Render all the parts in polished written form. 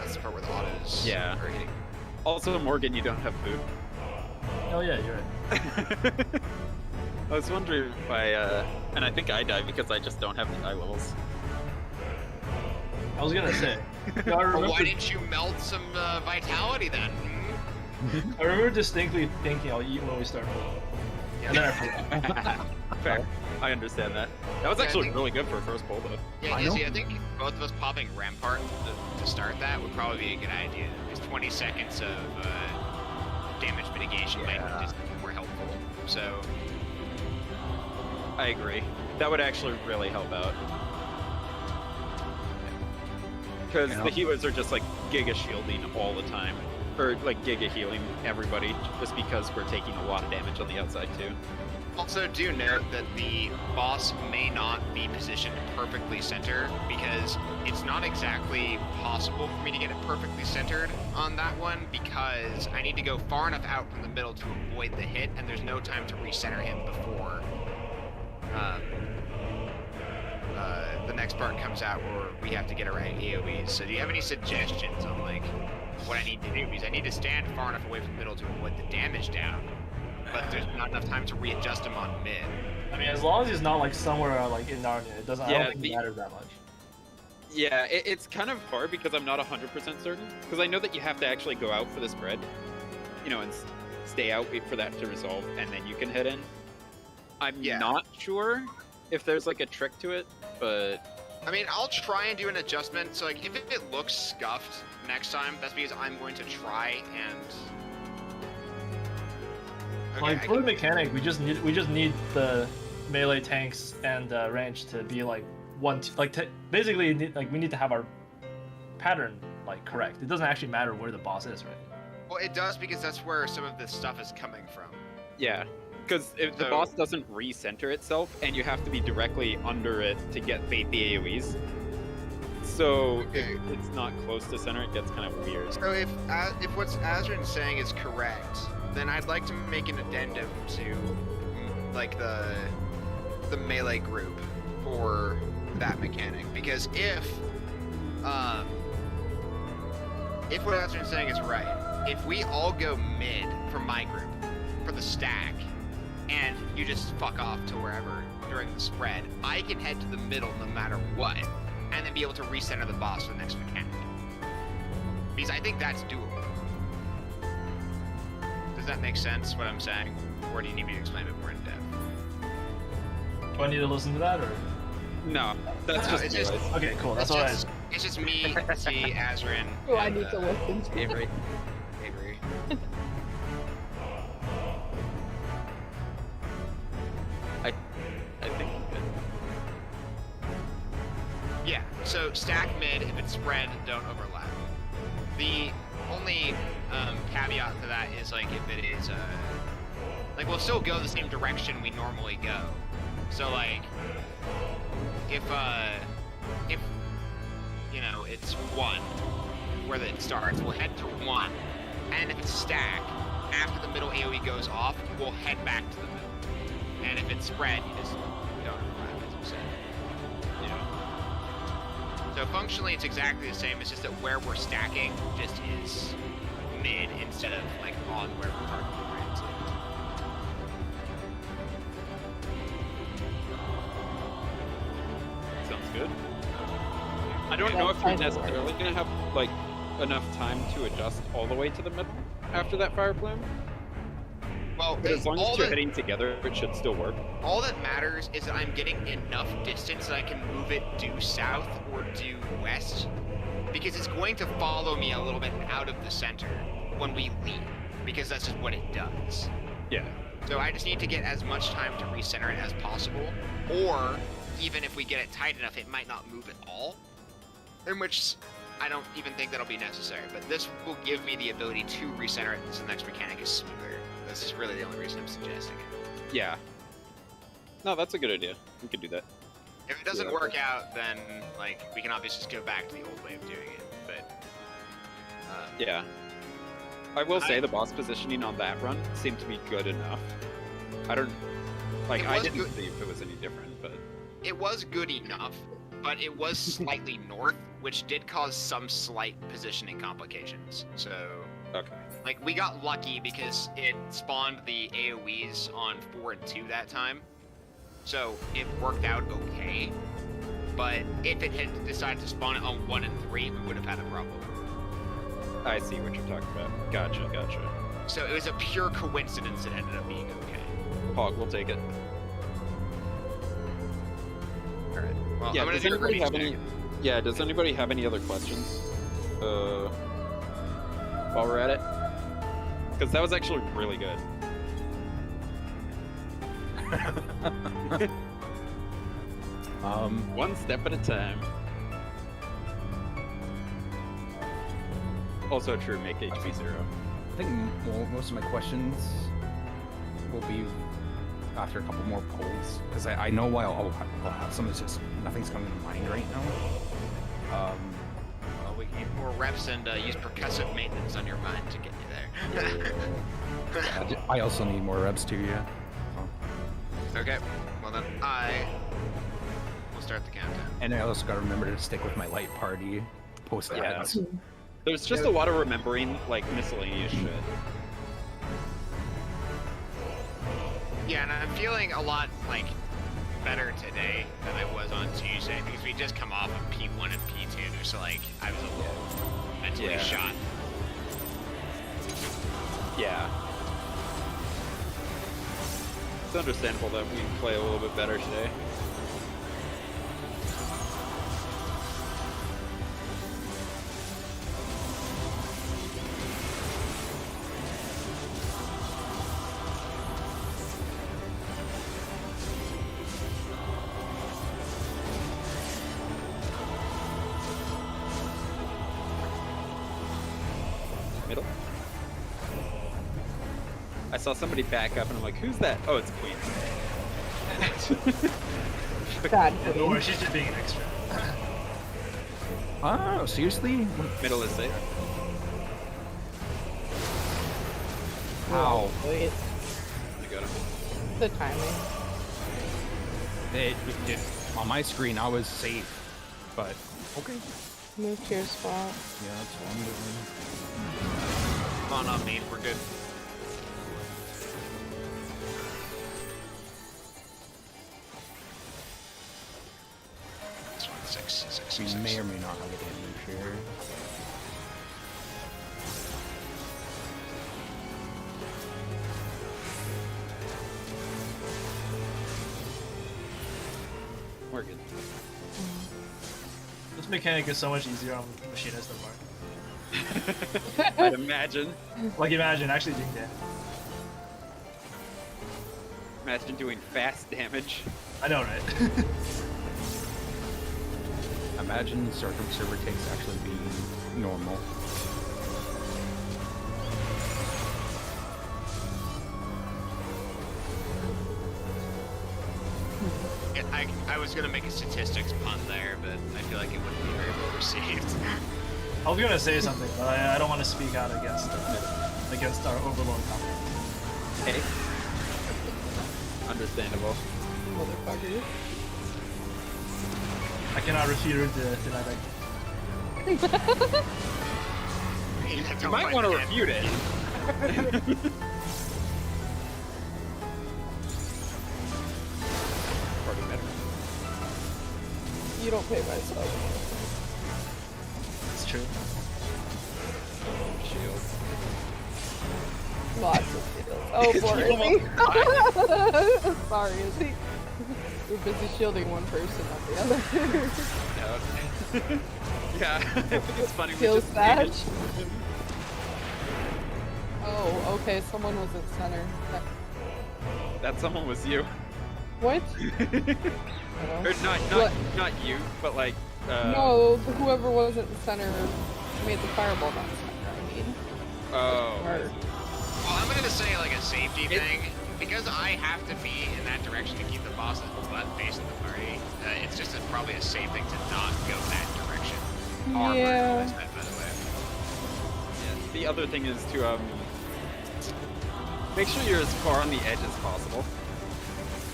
that's the part where the autos Yeah. are hitting. Also, Morgan, you don't have food. Oh yeah, you're right. I was wondering if and I think I died because I just don't have the eye levels. I was gonna say. I Well, remember, why didn't you melt some vitality then? I remember distinctly thinking I'll eat when we start moving. And then I forgot. Fair. I understand that. That was Yeah, I actually think- really good for a first pull, though. Yeah, I Izzy, know. I think both of us popping Rampart to start that would probably be a good idea. Because 20 seconds of damage mitigation might Yeah. just be more helpful. So, I agree. That would actually really help out. Because Yeah. the healers are just like giga shielding all the time. Or like giga healing everybody just because we're taking a lot of damage on the outside too. also do note that the boss may not be positioned perfectly center because it's not exactly possible for me to get it perfectly centered on that one because I need to go far enough out from the middle to avoid the hit and there's no time to recenter him before the next part comes out where we have to get around AoEs. So do you have any suggestions on like what I need to do? Because I need to stand far enough away from the middle to avoid the damage down, but there's not enough time to readjust him on mid. I mean, as long as he's not like somewhere like in Narnia, it doesn't. I Yeah, don't think it matters that much. Yeah, it's kind of hard because I'm not 100% certain. Because I know that you have to actually go out for the spread, you know, and stay out, wait for that to resolve, and then you can head in. I'm Yeah. not sure if there's like a trick to it, but I mean, I'll try and do an adjustment. So, like, if it looks scuffed next time, that's because I'm going to try and. Okay, Like I for the can- mechanic, we just need the melee tanks and range to be like basically we need to have our pattern like correct. It doesn't actually matter where the boss is, right? Well, it does because that's where some of this stuff is coming from. yeah. Because if the So- boss doesn't recenter itself, and you have to be directly under it to get the AoEs, so Okay. if it's not close to center, it gets kind of weird. So if what Azrin's saying is correct, then I'd like to make an addendum to like the melee group for that mechanic because if what Azrin's saying is right, if we all go mid for my group for the stack and you just fuck off to wherever during the spread, I can head to the middle no matter what and then be able to recenter the boss for the next mechanic. Because I think that's doable. Does that make sense, what I'm saying? Or do you need me to explain it more in depth? Do I need to listen to that or? No, that's No, just it's me, just- guys. Okay, cool. That's what It's just me, T, Azrin, Oh, I and, need to listen to Avery. Avery. I think I'm good. Yeah, so stack mid, if it's spread, don't overlap. The only caveat to that is like if it is like we'll still go the same direction we normally go. So like if you know it's 1 where it starts, we'll head to 1. And if it's stack, after the middle AoE goes off, we'll head back to the middle. And if it's spread, you just don't overlap, as you said. Yeah. So functionally, it's exactly the same. It's just that where we're stacking just is mid instead of like on where we're targeting right. Sounds good. I don't Yeah, know if you're that's fine. necessarily gonna have like enough time to adjust all the way to the middle after that fire plume. Well, But as long all as you're that- heading together, it should still work. all that matters is that I'm getting enough distance that I can move it due south or due west, because it's going to follow me a little bit out of the center when we leave, because that's just what it does. Yeah. So I just need to get as much time to recenter it as possible, or even if we get it tight enough, it might not move at all, in which I don't even think that'll be necessary, but this will give me the ability to recenter it so the next mechanic is smoother. This is really the only reason I'm suggesting it. Yeah. No, that's a good idea. We could do that. If it doesn't Yeah. work out, then like we can obviously just go back to the old way of doing it, but Yeah. I will say the boss positioning on that run seemed to be good enough. I don't like It I was didn't good. see if it was any different, but it was good enough, but it was slightly north, which did cause some slight positioning complications. So, Okay. like, we got lucky because it spawned the AoEs on 4 and 2 that time. So, it worked out okay. But if it had decided to spawn it on 1 and 3, we would have had a problem. I see what you're talking about. Gotcha. So, it was a pure coincidence it ended up being okay. Hog, we'll take it. Alright. Well, Yeah, I'm gonna does do a anybody ready have check. any... Yeah, does anybody have any other questions? While we're at it? Because that was actually really good. One step at a time. Also true, make HP 0. I think most of my questions will be after a couple more polls, because I know why I'll have some. It's just nothing's coming to mind right now. Well, we need more reps and use percussive maintenance on your mind to get you there. I also need more reps too, yeah. Okay, well then I will start the countdown. And I also gotta remember to stick with my light party post Yeah. ads. There's just a lot of remembering, like, miscellaneous shit. Yeah, and I'm feeling a lot, like, better today than I was on Tuesday because we just come off of P1 and P2, so, like, I was a little mentally Yeah. shot. Yeah. It's understandable that we play a little bit better today. Middle. I saw somebody back up and I'm like, who's that? Oh, it's Queen. God, Don't worry, she's just being an extra. Oh, seriously? Middle is safe. Ow. Wait, You got him. the timing. It, on my screen, I was safe, but okay. Move to your spot. Yeah, that's what I'm doing. Come on up, mate, we're good. This one, six. We may or may not have a damage here. We're good. This mechanic is so much easier on Machinist than Mark. I'd imagine. Like, imagine actually doing damage. Imagine doing fast damage. I know, right? Imagine server takes actually being normal. Yeah, I was gonna make a statistics pun there, but I feel like it wouldn't be very well received. I was gonna say something, but I don't want to speak out against our Overlord comment. Hey. Understandable. Motherfucker. I cannot refute to deny that. You might want to refute it. Party better. You don't pay by sub. It's true. Shield. Lots of shields. Oh, poor Izzy. Sorry, Izzy. We're busy shielding one person, not the other. Yeah, I think it's funny. Kill we just Thatch. Oh, okay, someone was at center. that someone was you. What? Or What? not you, but like. No, whoever was at the center made the fireball not center, I mean. Oh. Or- Well, I'm gonna say like a safety thing because I have to be in that direction to keep the boss's butt facing the party. It's just probably a safe thing to not go that direction. Armor, Yeah. is that, by the way. Yeah, the other thing is to make sure you're as far on the edge as possible.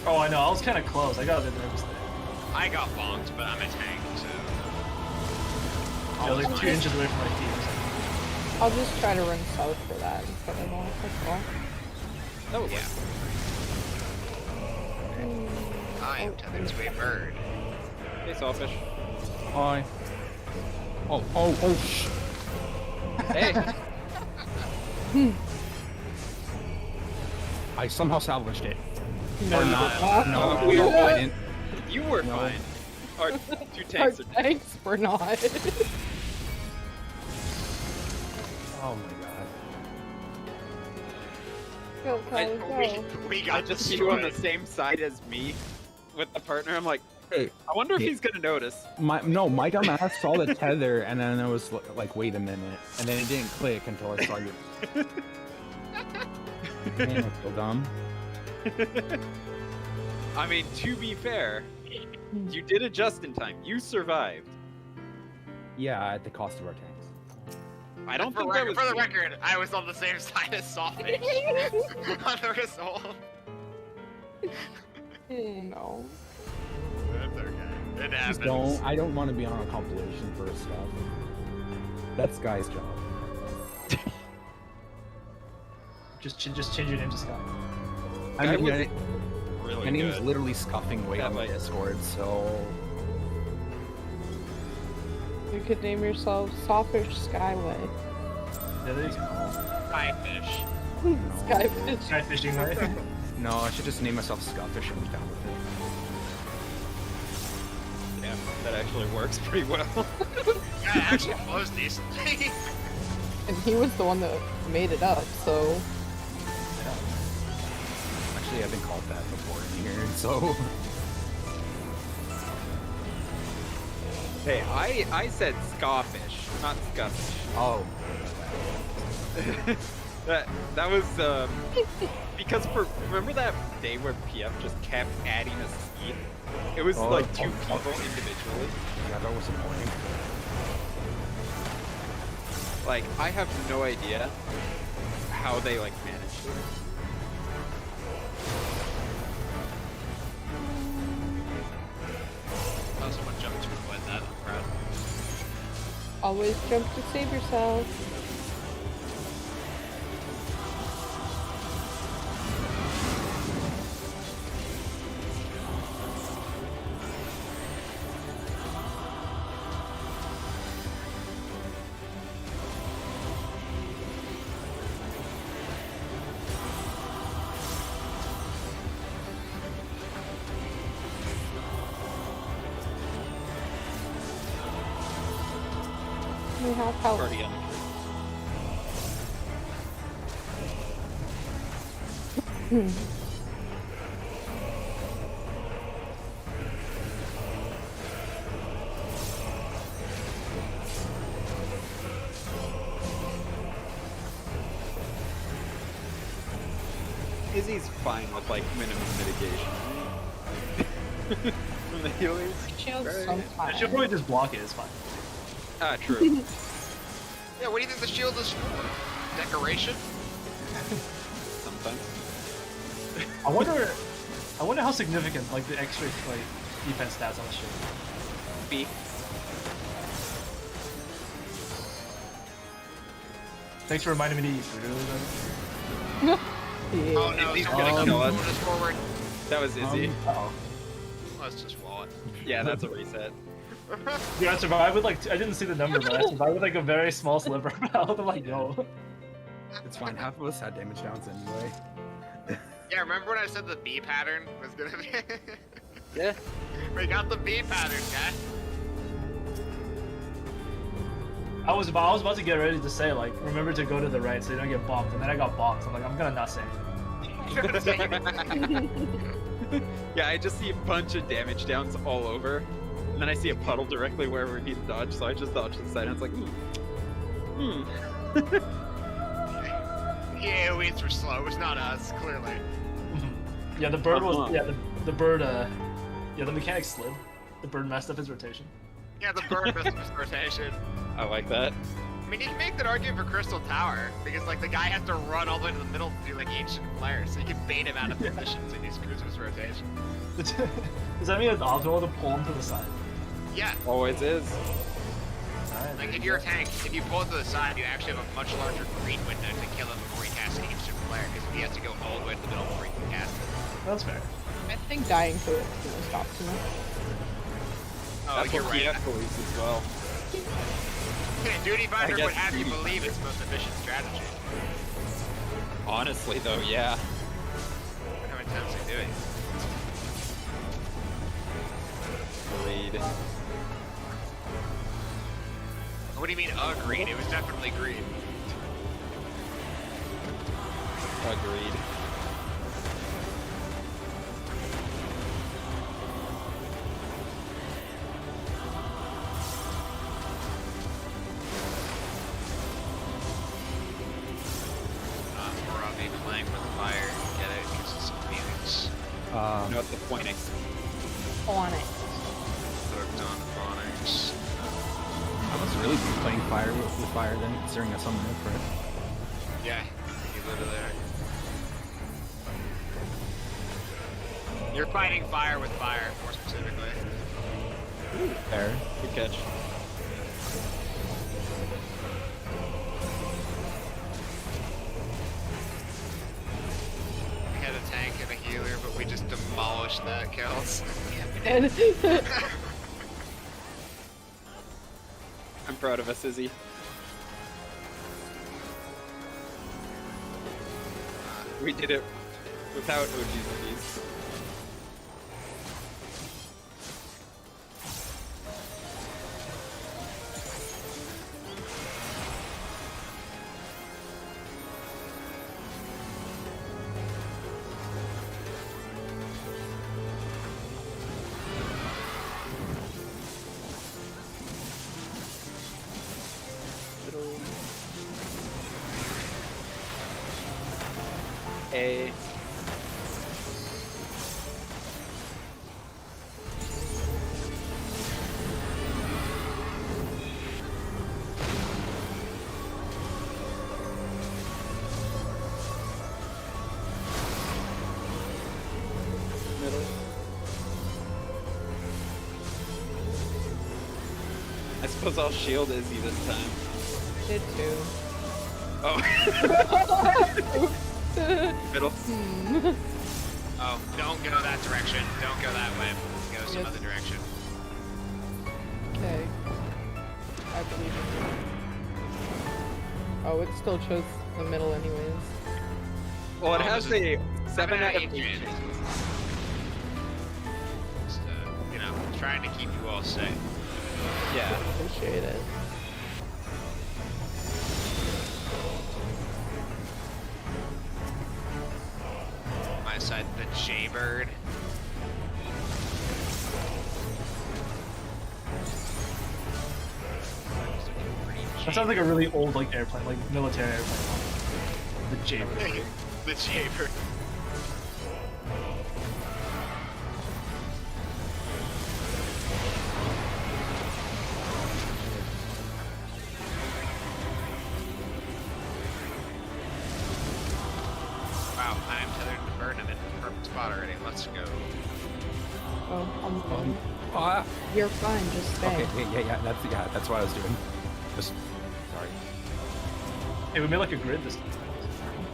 Oh, I know. I was kind of close. I got a bit nervous there. I got bonked, but I'm a tank, so. Yeah, like 2 inches away from my team. I'll just try to run south for that instead of north. That's all. That would Yeah. I am tethered to a bird. Hey, Sawfish. Hi. Shh. Hey. I somehow salvaged it. No, Or you not. did not. No, we no, were- I didn't. You were No. fine. Our 2 Our tanks are tanks were not. Oh my god. Go, I- go, go. We I got just see you on the destroyed. same side as me with the partner. I'm like, Hey, I wonder if Hey. he's gonna notice. my dumb ass saw the tether, and then I was like, wait a minute, and then it didn't click until I saw you. Man, I feel dumb. I mean, to be fair, you did adjust in time. You survived. Yeah, at the cost of our tanks. I don't For, think that was for the me. record, I was on the same side as Sawfish on the result. No. That's okay. It happens. Just don't. I don't want to be on a compilation for stuff. That's Guy's job. Just change your name to Sky. I Guy mean, was really my name's good. literally scuffing away That on the might- Discord, so You could name yourself Sawfish Skyway. Yeah, there you go. Skyfish. Skyfish. Sky fishing way. no, I should just name myself Scuffish and be done with it. Damn, that actually works pretty well. Yeah, it actually flows decently. And he was the one that made it up, so. Actually, I've been called that before in here, so Hey, I said Scawfish, not Scuffish. oh, that was because remember that day where PF just kept adding a seed? It was Oh, like 2 oh, oh. people individually. yeah, that was annoying. Like, I have no idea how they like managed it. Oh, someone jumped to avoid that. I'm proud. Always jump to save yourself. We have help. Already on the tree. Izzy's fine with like minimum mitigation. From the healers. Shield Right. I sometimes. should probably just block it. It's fine. Ah, true. Yeah, what do you think the shield is for? Decoration? Sometimes. I wonder how significant like the extra like defense stats on the shield. B. Thanks for reminding me to eat food earlier. Yeah. Oh no, Izzy's someone gonna else kill us. moving us forward. That was Izzy. Oh. Let's just wallet. Yeah, that's a reset. Dude, I survived with like I didn't see the number, but I survived with like a very small sliver of health. I'm like, yo. It's fine. Half of us had damage downs anyway. Yeah, remember when I said the B pattern was gonna be? Yeah. We got the B pattern, guys. I was about to get ready to say like, remember to go to the right so you don't get bonked, and then I got bonked. I'm like, I'm gonna not say anything. Yeah, I just see a bunch of damage downs all over, and then I see a puddle directly where we need to dodge, so I just dodge to the side, and it's like, The AoEs were slow. It was not us, clearly. Yeah, the bird was Uh-huh. the bird the mechanic slid. The bird messed up his rotation. Yeah, the bird messed up his rotation. I like that. I mean, you can make that argument for Crystal Tower because, like, the guy has to run all the way to the middle to do like ancient flare, so you can bait him out of position so he screws his rotation. Does that mean it's optimal to pull him to the side? Yeah, Always is. Alright. Alright, Like there if you you're a go. tank, if you pull it to the side, you actually have a much larger green window to kill him before he casts an instant flare, because he has to go all the way to the middle before he can cast it. That's fair. I think dying to it is the most optimal. Oh, That's you're what right. PF believes as well. Duty Binder guess would have you Duty believe it's the most efficient strategy. Honestly, though, yeah. How many times they do it? Agreed. What do you mean, green? It was definitely green. Agreed. We're on me playing with fire. Get it? Because it's Phoenix. No, it's the pointing. On it. Hooked on Phonics. I was really playing fire with fire then, considering I summoned it for it. Yeah, you literally are. You're fighting fire with fire, more specifically. Fair. Good catch. We had a tank and a healer, but we just demolished that, Kels. And I'm proud of us, Izzy. We did it without OGs. A. Middle. I suppose I'll shield Izzy this time. did too. Oh. Middle. Oh, don't go that direction. Don't go that way. Go some Yes. other direction. Okay. I believe it. Oh, it still chose the middle anyways. Well, it Oh, has this a 7 out of 8. Just, you know, trying to keep you all safe. Yeah. Appreciate it. My side, the Jaybird. That sounds like a really old like airplane, like military airplane. The Jaybird. The Jaybird. Wow, I am tethered to bird and in the perfect spot already. Let's go. Oh, I'm fine. Ah. You're fine, just stay. Okay, yeah, that's what I was doing. Just sorry. Hey, we made like a grid this time.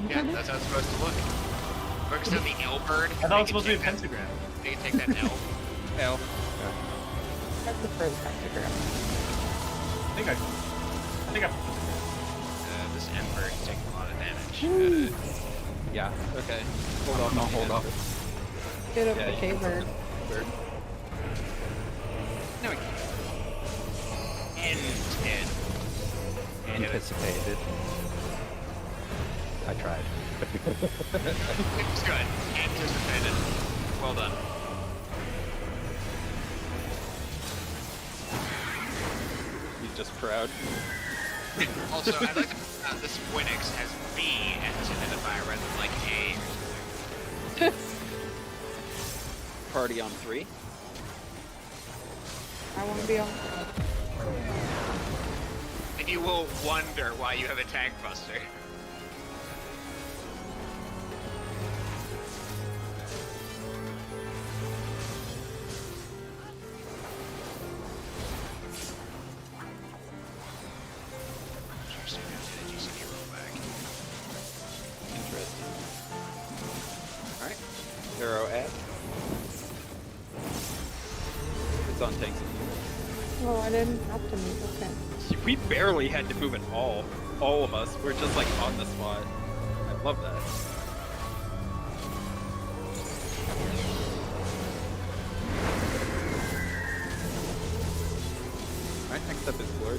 Yeah, that's how it's supposed to look. Focus on the L bird. I thought it was supposed to be a pentagram. They can take that L. L. I prefer the pentagram. I think I. This M bird is taking a lot of damage. Yeah. Okay. Hold on. No, hold up. Get up Yeah, the you can- K-bird. Bird. No, we Anticipated. I tried. It's good. Anticipated. Well done. He's just proud. Also, I'd like to point out this Winix has B as its identifier rather than like A or something. Party on 3. I want to be on. And you will wonder why you have a tank buster. on tanks. Oh, I didn't have to move. Okay. We barely had to move at all. All of us. We're just like on the spot. I love that. Alright, next up is Glory.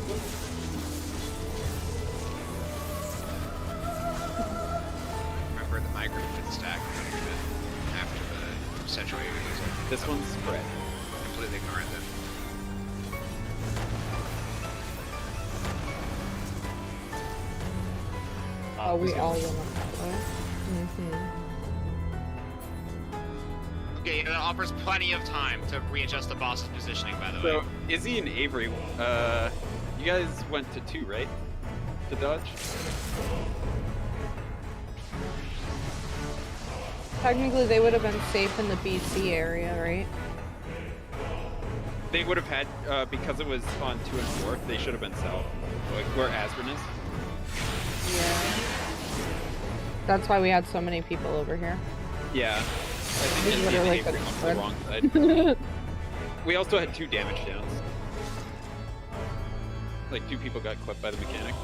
Remember the migrant for the stack after the central area using. This one's spread. Completely ignore it then. Oh, we all went up that way. Okay, that offers plenty of time to readjust the boss's positioning, by the way. So, Izzy and Avery, you guys went to 2, right? To dodge? Technically, they would have been safe in the BC area, right? They would have had, because it was on 2 and 4, they should have been south. Like, where Asbrin is. Yeah. That's why we had so many people over here. Yeah. I think These Izzy and literally Avery could've went to the spread. wrong side. We also had 2 damage downs. Like, 2 people got clipped by the mechanic.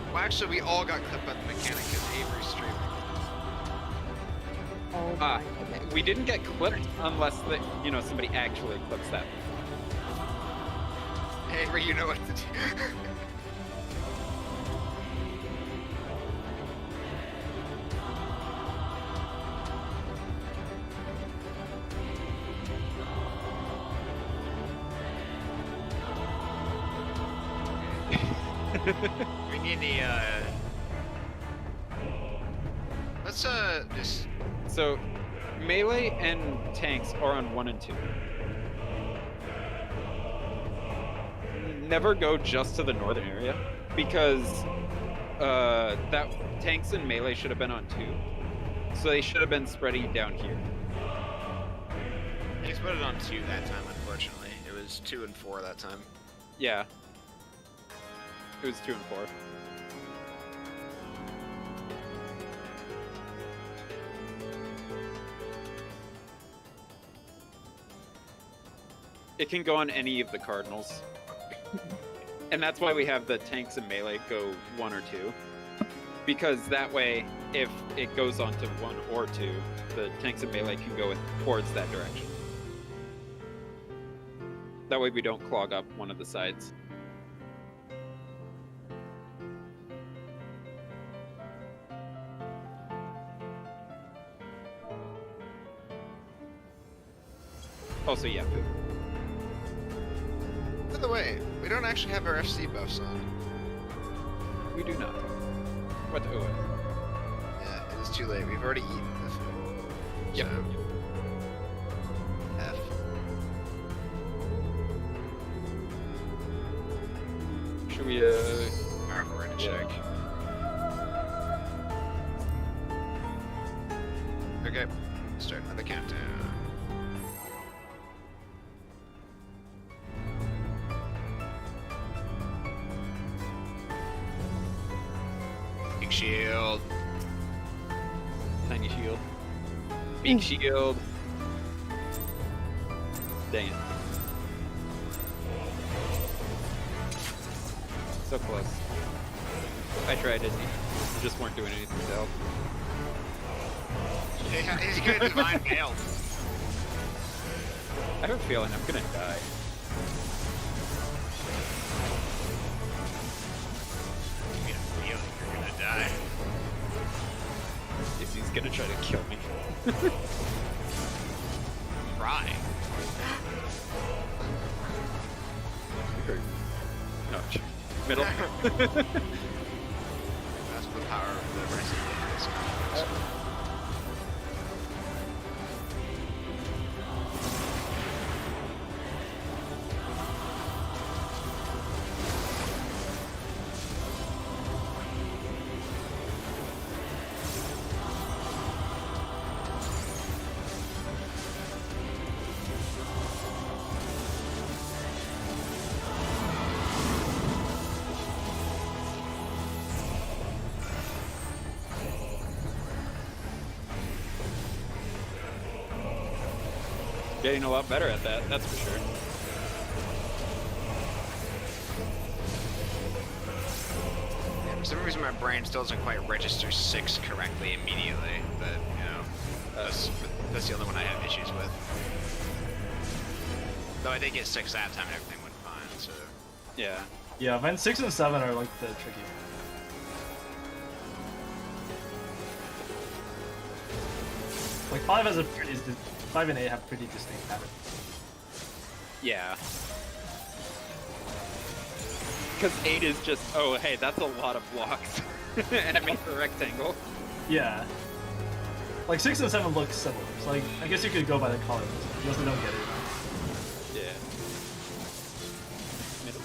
Well, actually, we all got clipped by the mechanic because Avery's streaming. Oh Ah, my goodness. we didn't get clipped unless, somebody actually clips that. Avery, you know what to do. We need the, let's, just... So, melee and tanks are on 1 and 2. Never go just to the northern area, because, that tanks and melee should have been on 2. So they should have been spreading down here. They put it on 2 that time, unfortunately. It was 2 and 4 that time. Yeah. It was 2 and 4. It can go on any of the cardinals. And that's why we have the tanks and melee go 1 or 2. Because that way, if it goes on to 1 or 2, the tanks and melee can go towards that direction. That way we don't clog up one of the sides. Also, yeah, food. By the way, we don't actually have our FC buffs on. We do not. What? Oh, Yeah, it is too late. We've already eaten the food. yep. So, F. Should we, Alright, we're gonna check. Okay, start another countdown. Big shield. Tiny shield. Big shield. Dang it. So close. I tried, Izzy. You just weren't doing anything to help. Yeah, he's good at divine failed. I have a feeling I'm gonna die. You get a feeling you're gonna die. Izzy's gonna try to kill me. Try. No, middle. That's the power of the recipe in this context. getting a lot better at that, that's for sure. Yeah, for some reason, my brain still doesn't quite register 6 correctly immediately, but, you know, that's the only one I have issues with. Though I did get 6 that time and everything went fine, so... Yeah. Yeah, man, 6 and 7 are like the tricky. Like 5 has a pretty 5 and 8 have pretty distinct patterns. Yeah. Because 8 is just, oh hey, that's a lot of blocks. And it makes a rectangle. Yeah. Like 6 and 7 look similar. So like I guess you could go by the color. You also don't get it. Yeah. Middle.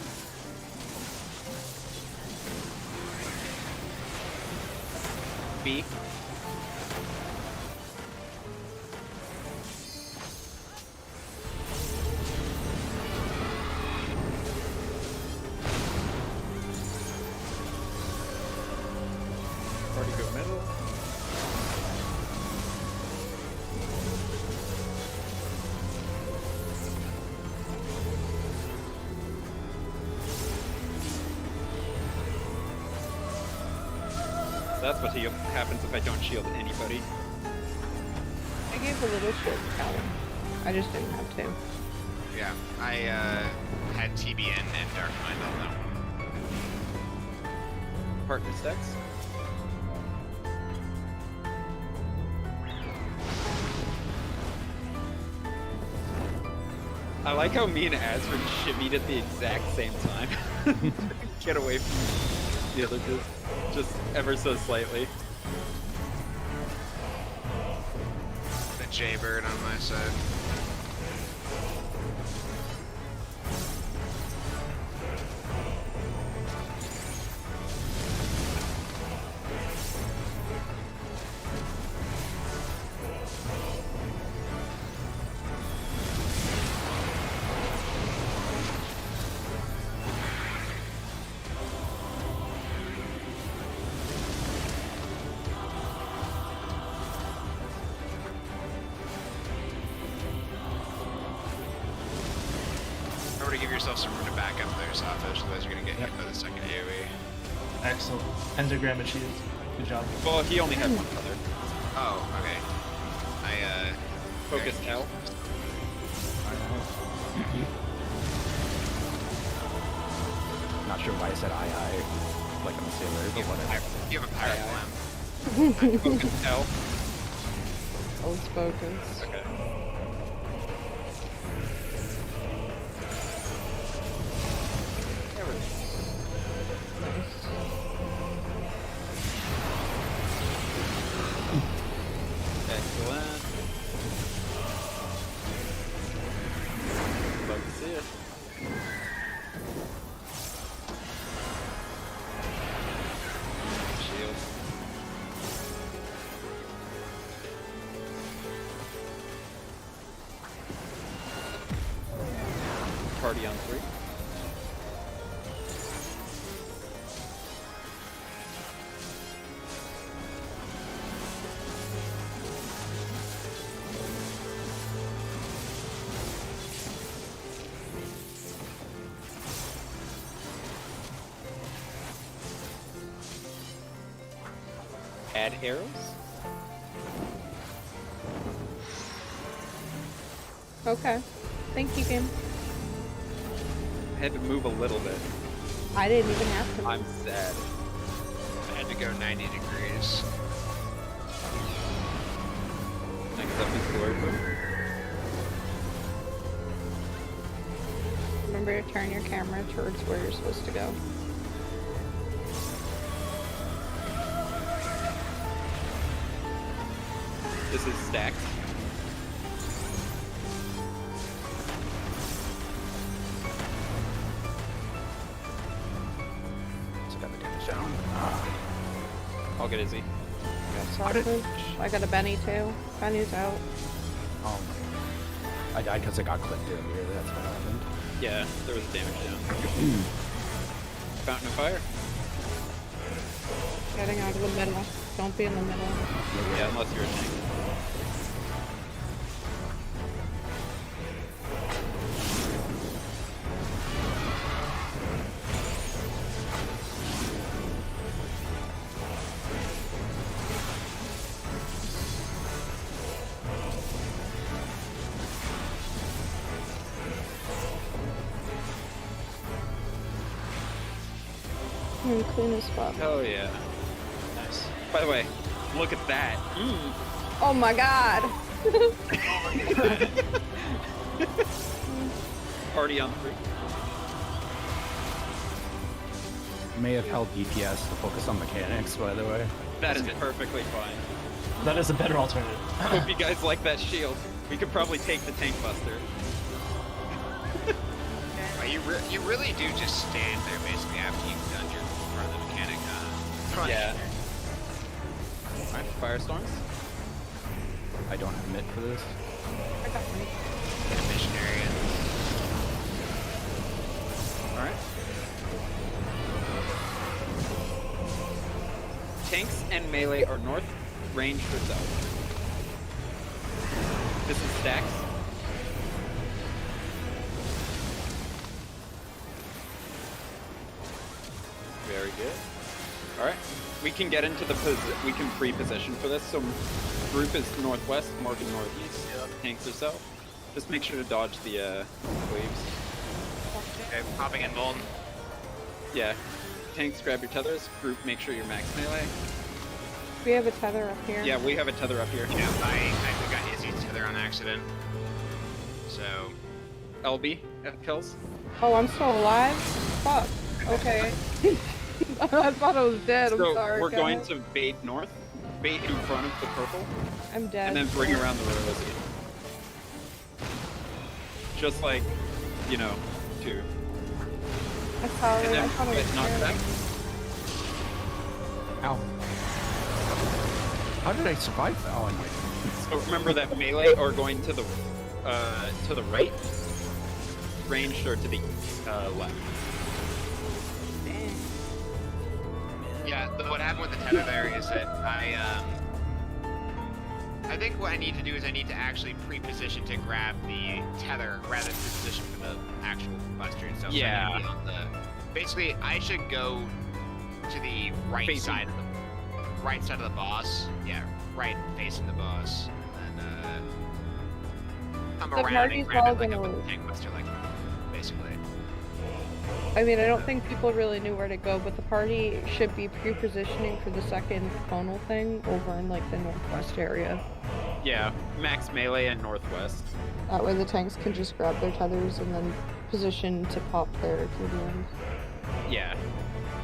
B. Party go middle. That's what happens if I don't shield anybody. I gave a little shield to Calvin. I just didn't have to. Yeah, I had TBN and Dark Mind on that one. Partner stacks. I like how me and Azrin shimmied at the exact same time. Get away from the other two. Just ever so slightly. The Jaybird on my side. Remember to give yourself some room to back up there, Saffish, otherwise you're gonna get hit by the second AoE. Excellent. Pentagram and shield. Good job. Well, he only had one color. Oh, okay. Focus okay. L. Not sure why I said I, like I'm a sailor, but whatever. You have a pirate Aye, flam. Focus L. Old focus. Okay. There we go. Nice. Excellent. Love to see it. Shield. Party on 3. Add arrows? Okay. Thank you, game. I had to move a little bit. I didn't even have to. I'm sad. I had to go 90 degrees. Next up is Glory Book. Remember to turn your camera towards where you're supposed to go. This is stacked. So got the damage down. I'll get Izzy. Got sausage. I got a Benny too. Benny's out. Oh my. I died because I got clipped earlier, that's what happened. Yeah, there was damage down. Fountain of Fire? Getting out of the middle. Don't be in the middle. Yeah, unless you're a tank. Clean a spot. Oh yeah. Nice. By the way, look at that. Oh my god! Party on 3. May have held DPS to focus on mechanics, by the way. That is perfectly fine. That is a better alternative. Hope you guys like that shield. We could probably take the tank buster. You really do just stand there basically after you've done your part of the mechanic. Yeah. Alright, firestorms. I don't have mid for this. I got one. In a mission area. Alright. Tanks and melee are north, range or south. This is stacks. Very good. Alright. We can get into the we can pre-position for this. So group is northwest, Morgan northeast. Tanks are south. Just make sure to dodge the waves. Okay, popping in Molten. Yeah. Tanks, grab your tethers. Group, make sure you're max melee. We have a tether up here. Yeah, we have a tether up here. Yeah, I got Izzy's tether on accident. So, LB kills. Oh, I'm still alive? Fuck. Okay. I thought I was dead. I'm So sorry. we're going guys. to bait north, bait in front of the purple, I'm dead. and then bring around the Rosy. Just like, you know, 2. I thought And then I thought it get was knocked dead. back. Ow. How did I survive that? Oh, no. So remember that melee are going to the right, ranged or to the left. Dang. yeah, what happened with the tether there is that I think what I need to do is I need to actually pre-position to grab the tether rather than pre-position for the actual buster itself. So I Yeah. need to be on basically, I should go to the right Facing. side of the boss. Yeah, right facing the boss. And come The around and party's grab all it like gonna- with the tank buster, like basically. I mean, I don't think people really knew where to go, but the party should be pre-positioning for the second conal thing over in like the northwest area. Yeah, max melee and northwest. That way the tanks can just grab their tethers and then position to pop their TVNs. Yeah.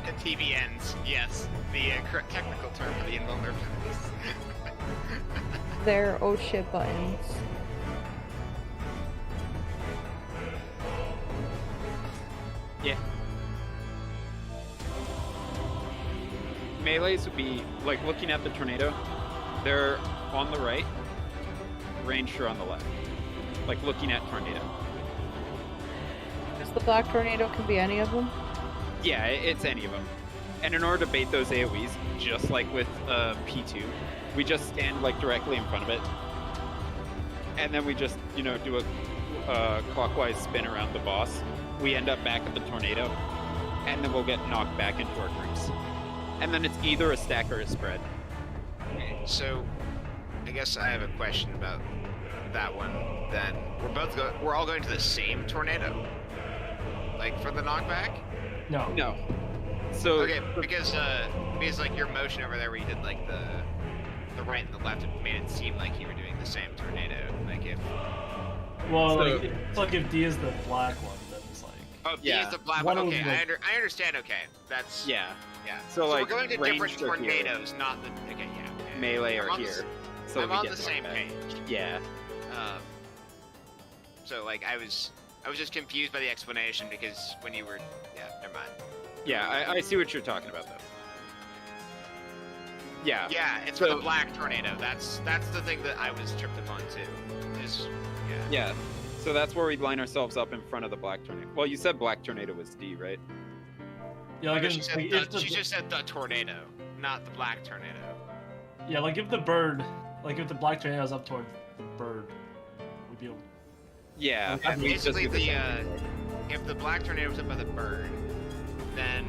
And TBNs, yes, the correct technical term for the invulnerabilities. Their oh shit buttons. Yeah. Melees would be like looking at the tornado. They're on the right, ranged are on the left. Like looking at tornado. Because the black tornado can be any of them. Yeah, it's any of them. And in order to bait those AoEs, just like with P2, we just stand like directly in front of it, and then we just do a clockwise spin around the boss. We end up back at the tornado, and then we'll get knocked back into our groups. And then it's either a stack or a spread. Okay, so I guess I have a question about that one. Then we're all going to the same tornado, like for the knockback. No. No. So Okay, because like your motion over there where you did like the right and the left, it made it seem like you were doing the same tornado. Like if Well, So- like, it's like if D is the black one, then it's like. oh, D Yeah. is the black One one. of Okay, the- I understand. Okay, that's yeah, yeah. So, like, we're going to ranged different are here. tornadoes, not the okay. Yeah. Okay. melee I'm are on the here. s- So I'm we on get the same knocked back. page. Yeah. So like I was just confused by the explanation because when you were never mind. Yeah, I see what you're talking about though. Yeah. Yeah, it's for So- the black tornado. That's the thing that I was tripped upon too. Is Yeah. So that's where we line ourselves up in front of the black tornado. Well, you said black tornado was D, right? Yeah, like, No, if, she said like, the, if the, she just said the tornado, not the black tornado. yeah, like if the bird, like if the black tornado is up toward the bird, we'd be able. Yeah. Yeah, we just basically do the the same thing. if the black tornado was up by the bird, then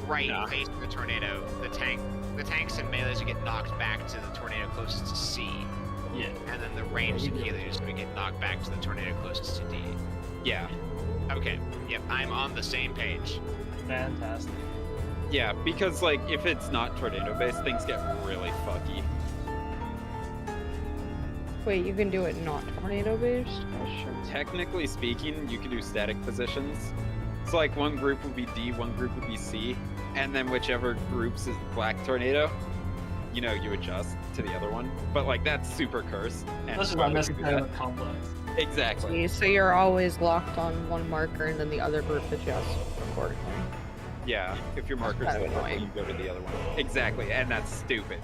right Nah. facing the tornado, the tanks and melees would get knocked back to the tornado closest to C, Yeah. and then the ranged healers would get knocked back to the tornado closest to D. Yeah. Okay, yep, I'm on the same page. Fantastic. Yeah, because like if it's not tornado based, things get really fucky. Wait, you can do it not tornado based? Sure. Technically speaking, you can do static positions. So like one group would be D, one group would be C, and then whichever groups is black tornado, you know, you adjust to the other one. But like that's super cursed. And This is where you can do unnecessarily that. complex. Exactly. So you're always locked on one marker and then the other group adjusts accordingly. Yeah, if your marker's kind of the annoying. you go to the other one. Exactly, and that's stupid.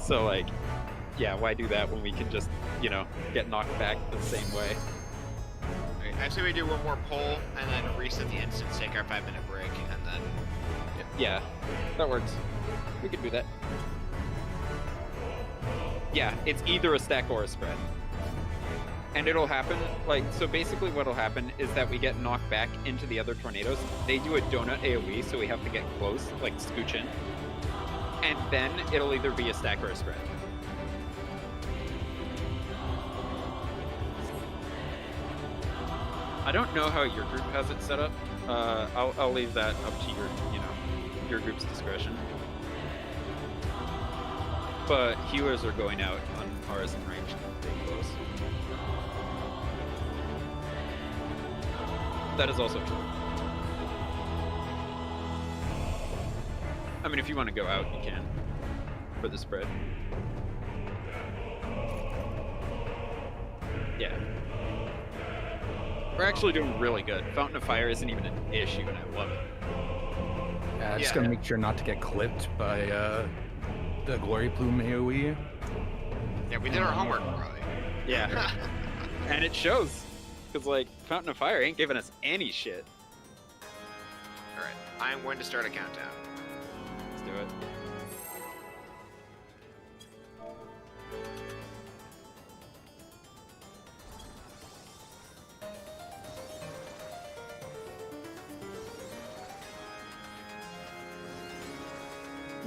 So like, yeah, why do that when we can just, you know, get knocked back the same way? Alright, I say we do one more poll and then reset the instance, take our 5-minute break, and then Yeah, that works. We could do that. Yeah, it's either a stack or a spread. And it'll happen, like, so basically what'll happen is that we get knocked back into the other tornadoes. They do a donut AoE, so we have to get close, like scooch in. And then it'll either be a stack or a spread. I don't know how your group has it set up. I'll leave that up to your, you know, your group's discretion. But healers are going out on ours in range pretty close. That is also true. I mean, if you want to go out, you can for the spread. Yeah. We're actually doing really good. Fountain of Fire isn't even an issue, and I love it. Yeah, just Yeah. gotta make sure not to get clipped by the Glory Plume AoE. yeah, we did our homework, probably. Yeah. And it shows. Because, like, Fountain of Fire ain't giving us any shit. Alright, I'm going to start a countdown. Let's do it.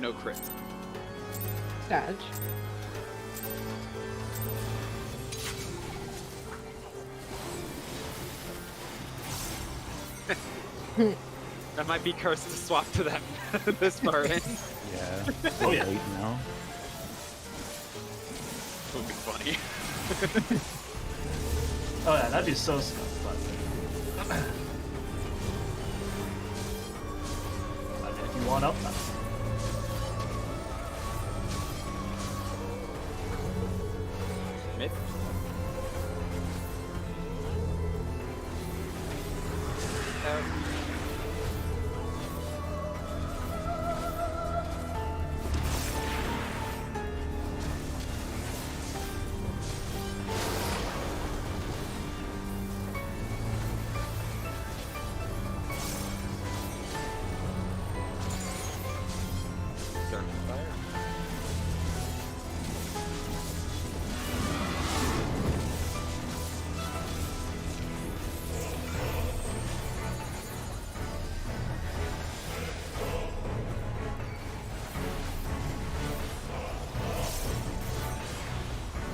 No crit. Sag. That might be cursed to swap to that this far in. Yeah. Oh, yeah. Late now. Would be funny. Oh yeah, that'd be so scuffed. But I mean, if you want up, that's Mid. Dark Fire.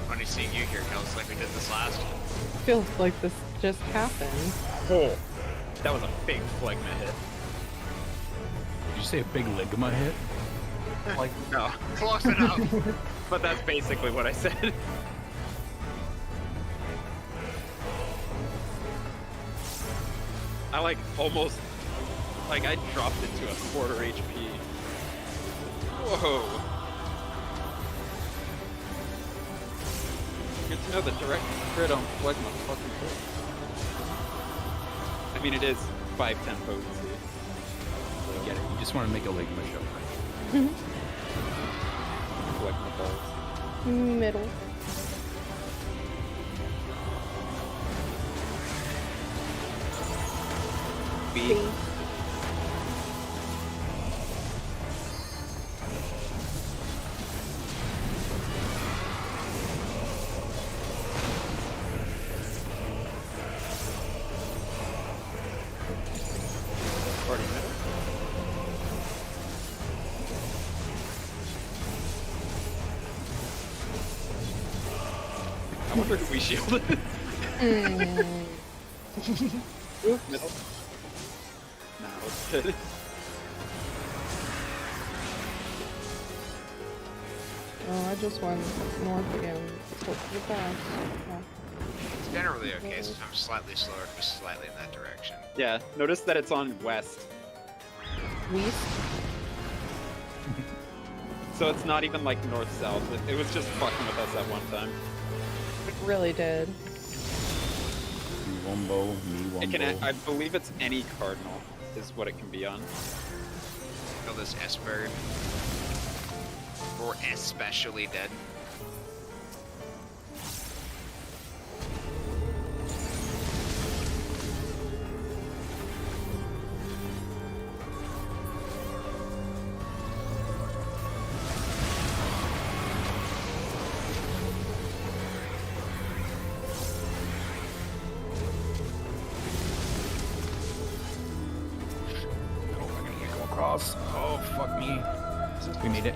Funny seeing you here, Kels, like we did this last. Feels like this just happened. Oh, that was a big phlegma hit. Did you say a big Ligma hit? like No, Close enough. but that's basically what I said. I like almost, like I dropped it to a quarter HP. Whoa. Good to know the direct crit on phlegma fucking hit. I mean, it is 5/10 potency. I get it. You just want to make a Ligma joke. Phlegma balls. Middle. B. B. Party middle. I wonder who we shielded. Mm. Middle. No. posted. Oh, I just went north again. Let's hope for the best. Yeah. It's generally okay, so if I'm slightly slower, it'll be slightly in that direction. Yeah, notice that it's on west. West? So it's not even like north-south. It was just fucking with us at one time. It really did. Me wombo, me wombo. It can, I believe it's any cardinal is what it can be on. Kill this S-bird. Or especially dead. Oh, I'm gonna go across. Oh, fuck me. We made it.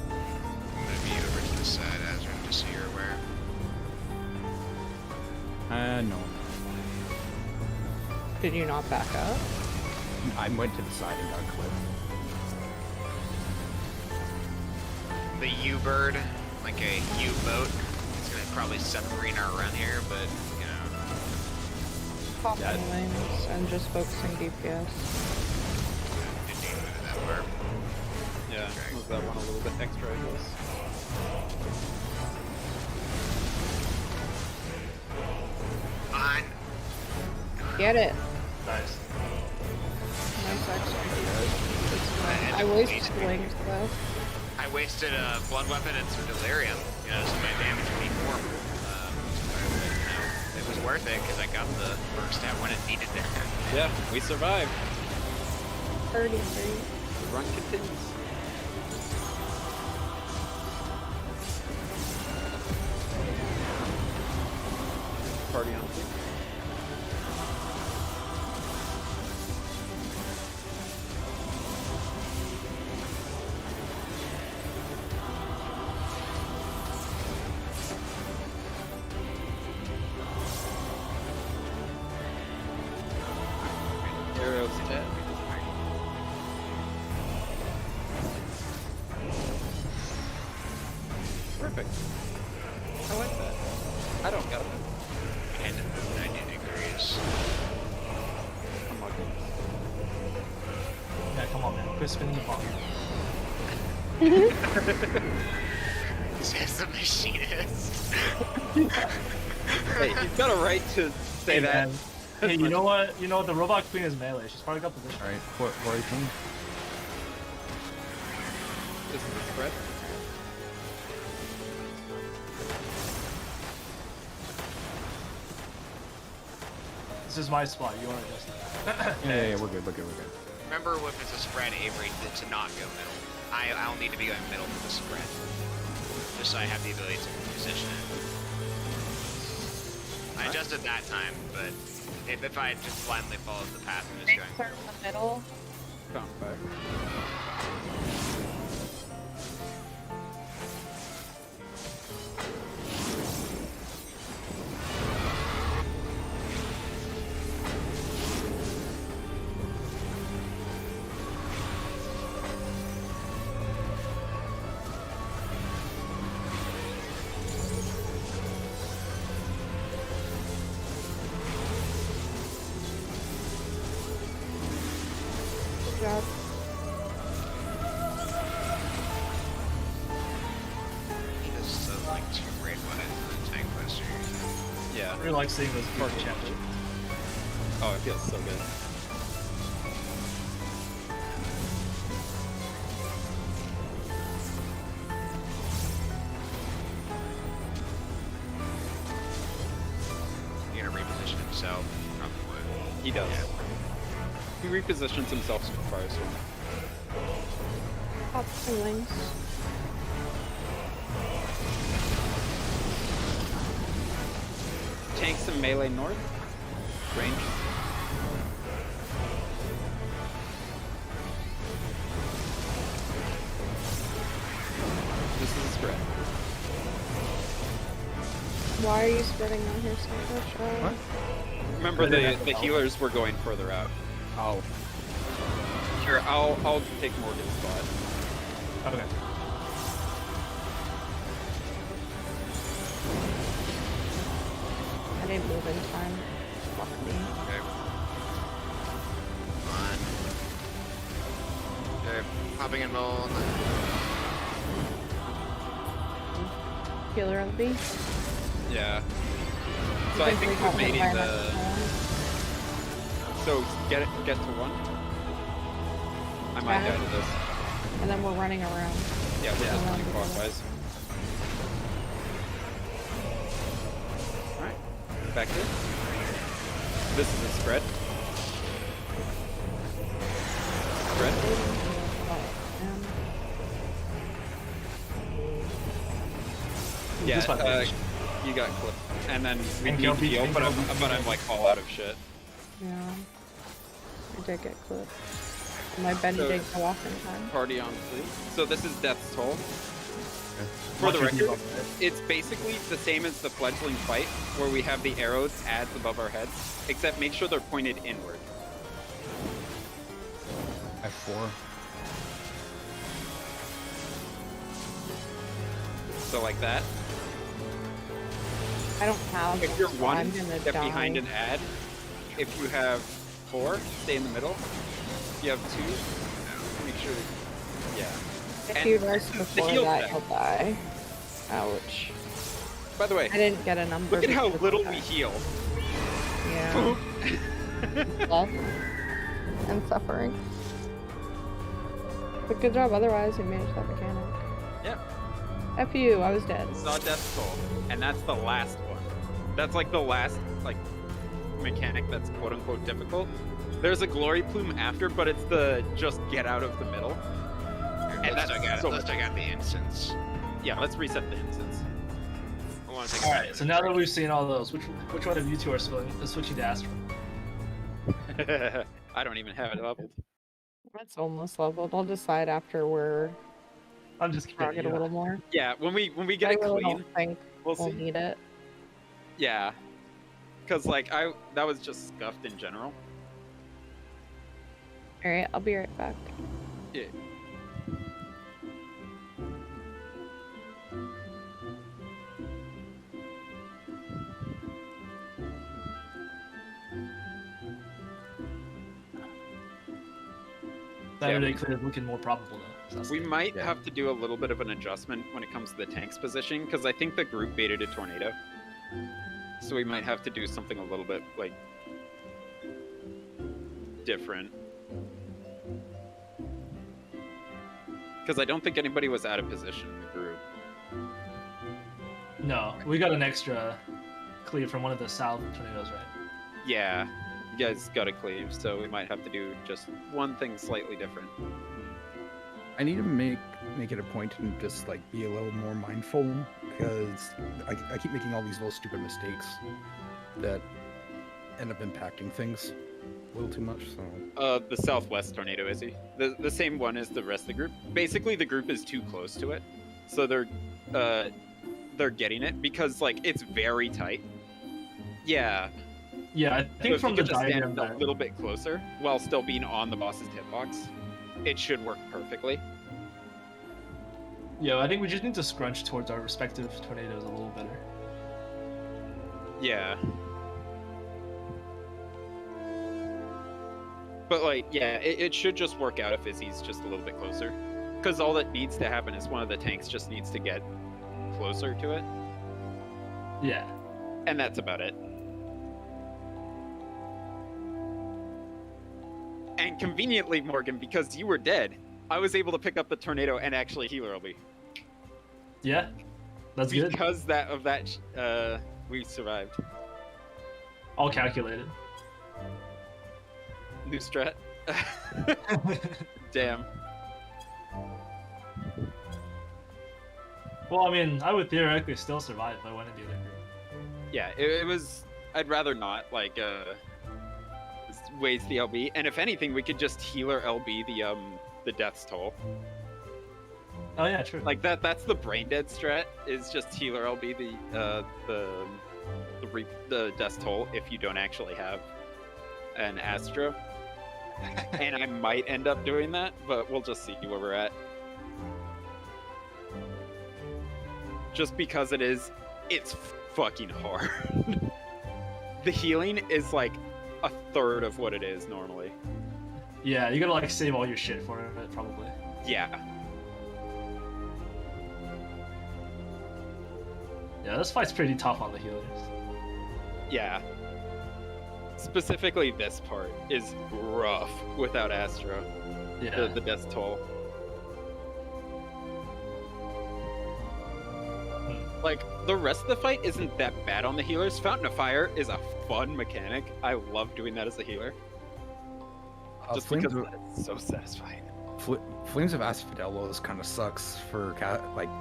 I'm gonna be over to the side, Azrin, just so you're aware. No. Did you not back up? I went to the side and got clipped. The U-bird, like a U-boat, it's gonna probably submarine around here, but, you know. Popping Yeah. wings and just focusing DPS. Didn't even move that far. Yeah, Okay. move that one a little bit extra, I guess. On. Get it. Nice. Nice extra. And I wasted basically- wings though. I wasted a blood weapon and some delirium, you know, so my damage would be more. It was worth it because I got the first stat when it needed it. Yeah, we survived. 33. The run continues. Party on. Arrows dead. Perfect. I like that. I don't got it. And 90 degrees. I'm lucky. Yeah, come on, man. Quit spinning the bomb. Says the machinist. Hey, you've got a right to say Hey, that. man. Hey, you know what? You know what? The robot queen is melee. She's probably got position. Alright, what are you doing? This is the spread. This is my spot. You want to just. Yeah, we're good. Remember, if it's a spread, Avery, to not go middle. I'll need to be going middle for the spread. Just so I have the ability to position it. I adjusted that time, but if I just blindly followed the path and just Tanks going. are in the middle. Come back. Good job. Just like 2 raid buttons and tank buster. Yeah. I really like seeing this party champion. Oh, it feels so good. You're gonna reposition himself. Probably. He does. Yeah. He repositions himself to Firestorm. Popping wings. Tanks in melee north. Range. This is a spread. Why are you spreading on here so much? What? Remember, the healers were going further out. Oh. Sure, I'll take Morgan's spot. Okay. I didn't move in time. Fuck me. Okay. Fine. Okay, popping in mold. Healer of the B. Yeah. So I think we're mating the. So get to one. I might die to this. And then we're running around. Yeah, we're just Yeah. running clockwise. Alright. Back here. This is a spread. Spread. Yeah, This one. you got clipped. And then we And need Gilby- heal, and but I'm Gilby- like all out of shit. Yeah. I did get clipped. My Ben So- did go off in time. Party on fleet. So this is Death's Toll. For Much the ado record, about that. it's basically the same as the fledgling fight, where we have the arrows adds above our heads, except make sure they're pointed inward. I have 4. So like that. I don't have. If you're so one, I'm gonna step die. behind and add. If you have 4, stay in the middle. If you have 2, make sure. Yeah. If And you rest the before heal that, check. you'll die. Ouch. By the way, I didn't get a number. look at how because little of we that. heal. Yeah. Death and suffering. But good job otherwise, you managed that mechanic. Yeah. F you, I was dead. Saw Death's Toll, and that's the last one. That's like the last like mechanic that's quote unquote difficult. There's a glory plume after, but it's the just get out of the middle. And Let's that's check out, so let's check out the instance. Yeah, let's reset the instance. I want to take All right. So now that we've seen all those, which one of you two are switching to Astro? I don't even have it leveled. That's almost leveled. I'll decide after we're I'm just frog kidding. it a You. little more. Yeah, when we get I it really clean, don't think we'll we'll see. need it. Yeah, because like that was just scuffed in general. Alright, I'll be right back. Yeah. Saturday clear looking more probable though. So that's We good. might Yeah. have to do a little bit of an adjustment when it comes to the tank's position, because I think the group baited a tornado. So we might have to do something a little bit, like, different. Because I don't think anybody was out of position in the group. No, we got an extra clear from one of the south tornadoes, right? Yeah, you guys got a cleave, so we might have to do just one thing slightly different. I need to make it a point and just like be a little more mindful because I keep making all these little stupid mistakes that end up impacting things a little too much. So The southwest tornado, is he? The same one as the rest of the group. Basically, the group is too close to it, so they're getting it because like it's very tight. Yeah, Yeah, I so think if from you the could just stand diagram a that little bit closer while still being on the boss's hitbox, it should work perfectly. yeah, I think we just need to scrunch towards our respective tornadoes a little better. Yeah. But like, yeah, it should just work out if Izzy's just a little bit closer. Because all that needs to happen is one of the tanks just needs to get closer to it. Yeah. And that's about it. And conveniently, Morgan, because you were dead, I was able to pick up the tornado and actually heal early. Yeah. That's good. Because we survived. All calculated. New strat. Damn. Well, I mean, I would theoretically still survive if I went in the other group. Yeah, it was. I'd rather not like waste the LB, and if anything, we could just healer LB the death's toll. Oh yeah, true. Like that's the brain dead strat is just healer LB the death's toll if you don't actually have an Astro. And I might end up doing that, but we'll just see where we're at. Just because it's fucking hard. The healing is like a third of what it is normally. Yeah, you gotta like save all your shit for it, probably. Yeah. Yeah, this fight's pretty tough on the healers. Yeah. Specifically, this part is rough without Astro. Yeah. The death toll. Like, the rest of the fight isn't that bad on the healers. Fountain of Fire is a fun mechanic. I love doing that as a healer. Just Flames because of, it's so satisfying. Flames of Asphodelos kind of sucks for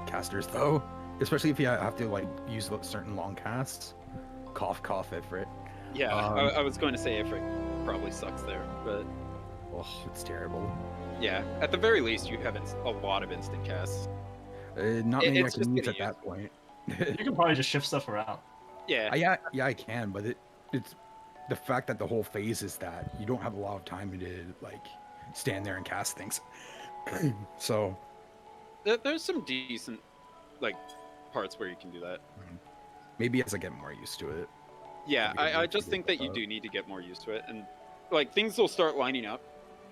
casters though, especially if you have to like use certain long casts. Cough, Ifrit. Yeah, I was going to say Ifrit probably sucks there, but Oh, it's terrible. yeah, at the very least, you have a lot of instant casts. Not many I it's can just use at getting that point. You can probably just shift stuff around. Yeah, yeah, I can, but it's the fact that the whole phase is that you don't have a lot of time to like stand there and cast things. So there's some decent like parts where you can do that. maybe as I get more used to it. Yeah, Maybe I we just can think get that you that. do need to get more used to it, and like things will start lining up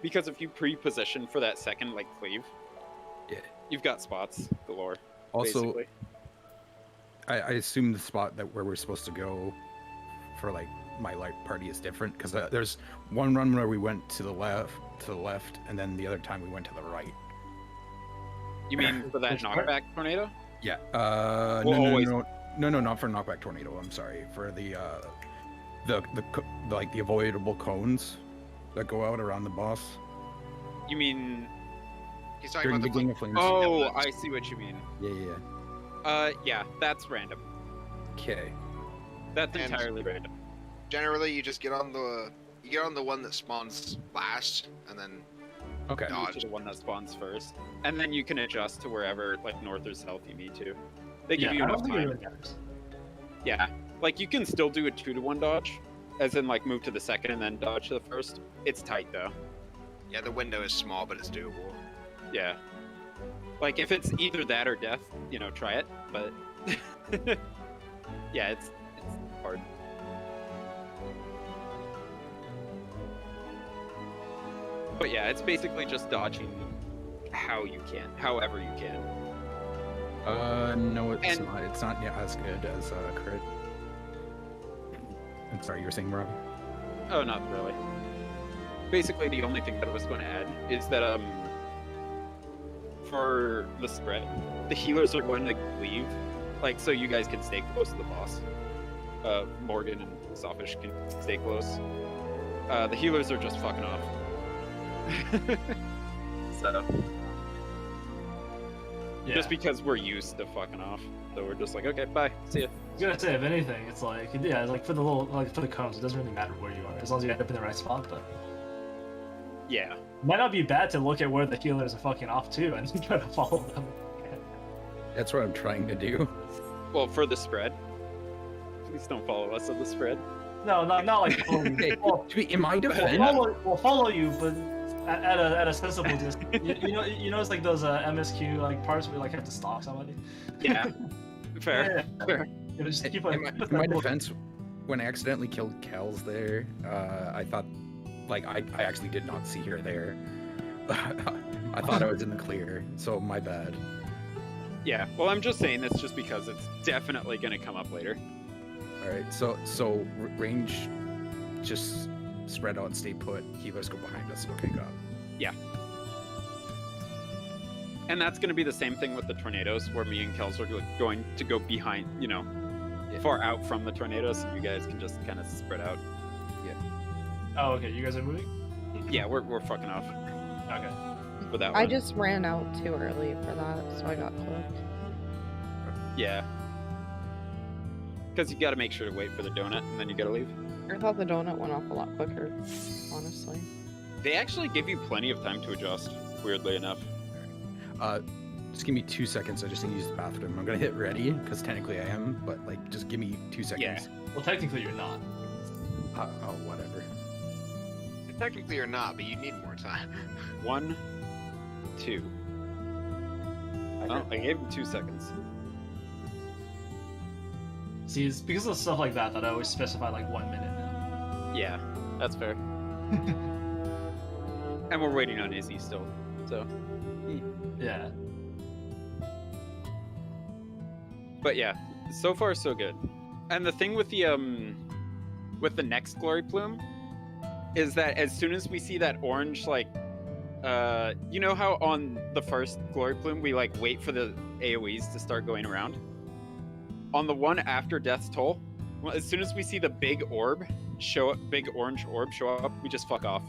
because if you pre-position for that second like cleave, Yeah. you've got spots galore. Also, basically. I assume the spot where we're supposed to go for like my light party is different because there's one run where we went to the left, and then the other time we went to the right. You mean for that Which part? knockback tornado? Yeah. We'll always- No, not for knockback tornado. I'm sorry, for the like the avoidable cones that go out around the boss You mean? He's talking during about the the King of Flames. Oh, I see what you mean. Yeah. Yeah, that's random. Okay. That's And- entirely random. Generally, you just get on the one that spawns last, and then Okay. No. To the one that spawns first, and then you can adjust to wherever like north or south you need to. They give Yeah, you I enough don't think it time. really matters. Yeah, like you can still do a 2-to-1 dodge, as in like move to the second and then dodge to the first. It's tight though. yeah, the window is small, but it's doable. Yeah. Like if it's either that or death, try it. But yeah, it's hard. But yeah, it's basically just dodging however you can. No, it's And- not. It's not as good as crit. I'm sorry, you were saying, Rob? Oh, not really. Basically, the only thing that I was going to add is that for the spread, the healers are going to leave, like so you guys can stay close to the boss. Morgan and Soffish can stay close. The healers are just fucking off. So Yeah. just because we're used to fucking off, so we're just like, okay, bye, see ya. I was gonna say, if anything, it's like, yeah, like for the cones, it doesn't really matter where you are, as long as you end up in the right spot. But Yeah. it might not be bad to look at where the healers are fucking off too, and try to follow them. That's what I'm trying to do. Well, for the spread, please don't follow us on the spread. No, not like follow you. Hey, Well, to be in my defense, we'll follow you, but at a sensible distance. You know, it's like those MSQ like parts where you like have to stalk somebody. Yeah. Fair. Yeah. Fair. You know, just keep in my defense, when I accidentally killed Kells there, I thought, like, I actually did not see her there. I thought I was in the clear, so my bad. Yeah, well, I'm just saying this just because it's definitely going to come up later. All right, so range, just spread out and stay put. Healers go behind us. Okay, got it. And that's going to be the same thing with the tornadoes, where me and Kels are going to go behind, far out from the tornadoes, so you guys can just kind of spread out. Oh, okay. You guys are moving. Yeah, we're fucking off Okay. for that I one. just ran out too early for that, so I got clipped. Yeah. Because you got to make sure to wait for the donut, and then you got to leave. I thought the donut went off a lot quicker, honestly. They actually give you plenty of time to adjust, weirdly enough. Just give me 2 seconds. I just need to use the bathroom. I'm gonna hit ready because technically I am, but like, just give me 2 seconds. Well, technically you're not. Oh, whatever. Technically you're not, but you need more time. 1, 2. Oh, I gave him 2 seconds. See, it's because of stuff like that that I always specify like 1 minute now. Yeah, that's fair. And we're waiting on Izzy still, so. Yeah. But yeah, so far so good. And the thing with the next glory plume is that as soon as we see that orange, like, you know how on the first glory plume we like wait for the AoEs to start going around? On the one after Death's Toll, well, as soon as we see the big orb show up, big orange orb show up, we just fuck off.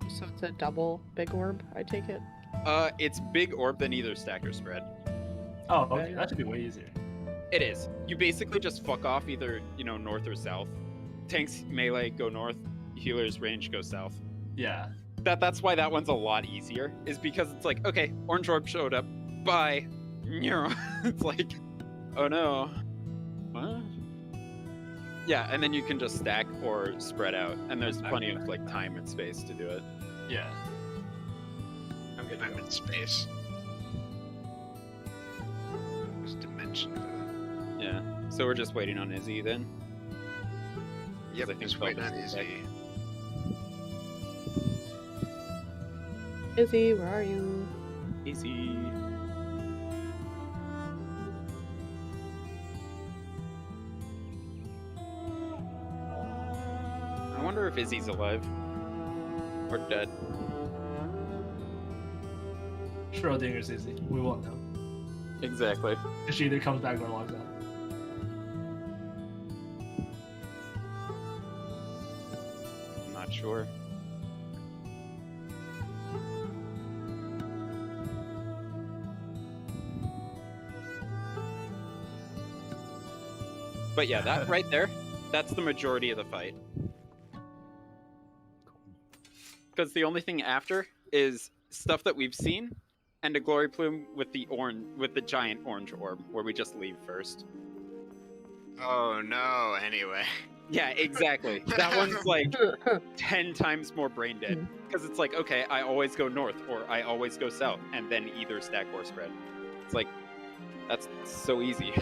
So it's a double big orb, I take it. It's big orb then either stack or spread. Oh, okay. That should be way easier. It is. You basically just fuck off either, you know, north or south. Tanks melee go north, healers range go south. Yeah. That's why that one's a lot easier, is because it's like, okay, orange orb showed up, bye. It's like, oh no. What? Yeah, and then you can just stack or spread out, and there's plenty of like time and space to do it. Yeah. I'm in space. There's dimension for that. Yeah. So we're just waiting on Izzy then. Yep, I think just waiting on Velvet's back. Izzy. Izzy, where are you? Izzy. I wonder if Izzy's alive or dead. Schrodinger's easy. We won't know. Exactly. She either comes back or logs out. I'm not sure. But yeah, that right there, that's the majority of the fight. Because the only thing after is stuff that we've seen, and a glory plume with the giant orange orb, where we just leave first. Oh no, anyway. Yeah, exactly. That one's like 10 times more brain dead. Because it's like, okay, I always go north, or I always go south, and then either stack or spread. It's like, that's so easy.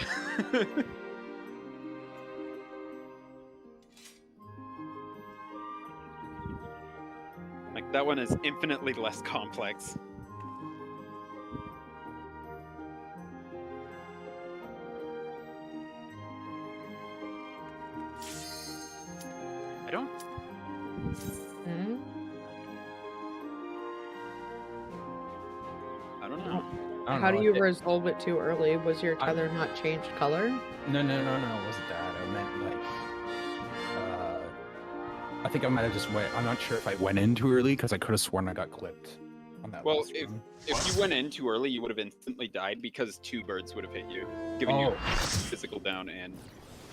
Like, that one is infinitely less complex. I don't... Hmm? I don't know. I don't How know, do you it- resolve it too early? Was your tether not changed color? No, it wasn't that. I meant like, I think I might have just went. I'm not sure if I went in too early because I could have sworn I got clipped on that. Well, last one. if you went in too early, you would have instantly died because 2 birds would have hit you, giving you physical down and...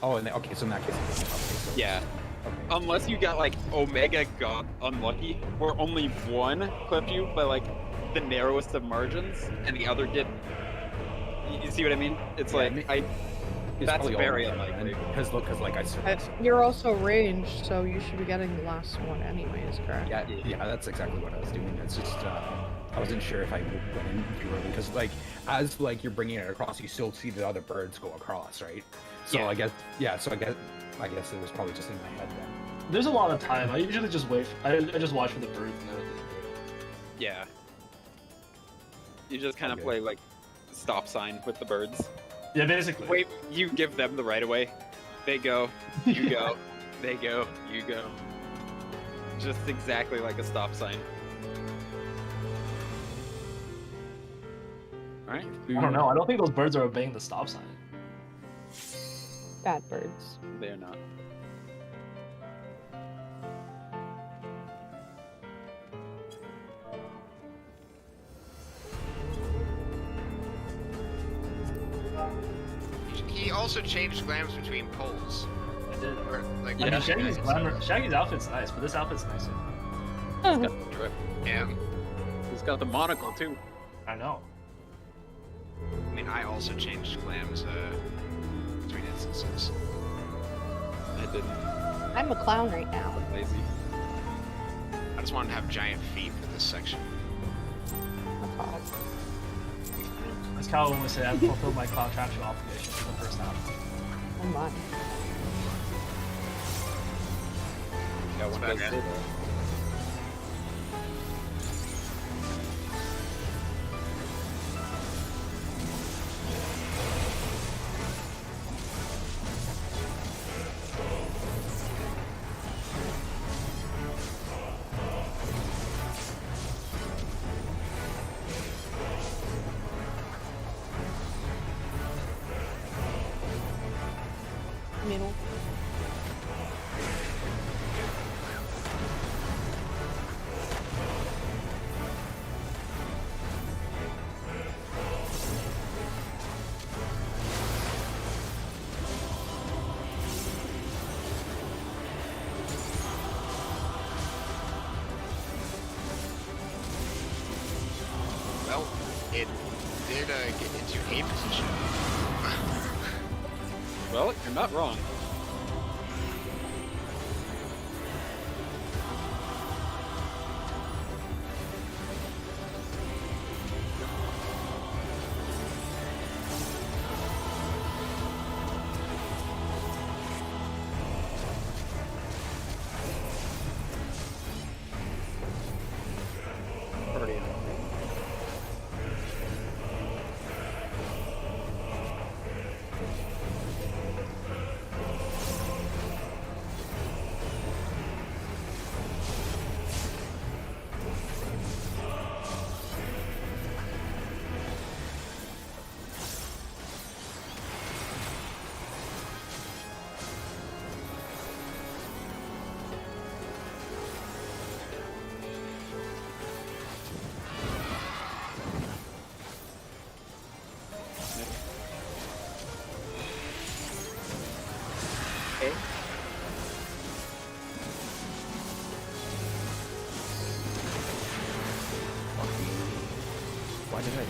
Oh, and okay, so in that case, okay, so, Yeah. Okay. Unless you got like Omega got unlucky, where only one clipped you by like the narrowest of margins, and the other didn't. You see what I mean? It's Yeah, like It's that's probably all very right, unlikely. Because like I said, You're also ranged, so you should be getting the last one anyways, correct? yeah, that's exactly what I was doing. It's just I wasn't sure if I went in too early because like as like you're bringing it across, you still see the other birds go across, right? So Yeah. I guess it was probably just in my head then. There's a lot of time. I usually just wait. I just watch for the birds and everything. Yeah. You just kind of Okay. play like stop sign with the birds. Yeah, basically. Wait, you give them the right of way. They go, you go, they go, you go. Just exactly like a stop sign. Alright. I don't know. I don't think those birds are obeying the stop sign. Bad birds. They're not. He also changed glams between poles. I did. Or, like, Yeah. I mean, guys. Shaggy's outfit's nice, but this outfit's nicer. He's got the drip. Yeah. He's got the monocle too. I know. I mean, I also changed glams between instances. I didn't. I'm a clown right now. Lazy. always wanted to have giant feet for this section. That's hot. As Kyle always said, I've fulfilled my contractual obligation for the first half. Oh my. Yeah, one about does it. say that. Middle. Well, it did get into a position. Well, you're not wrong. Party on. Okay. Why did I?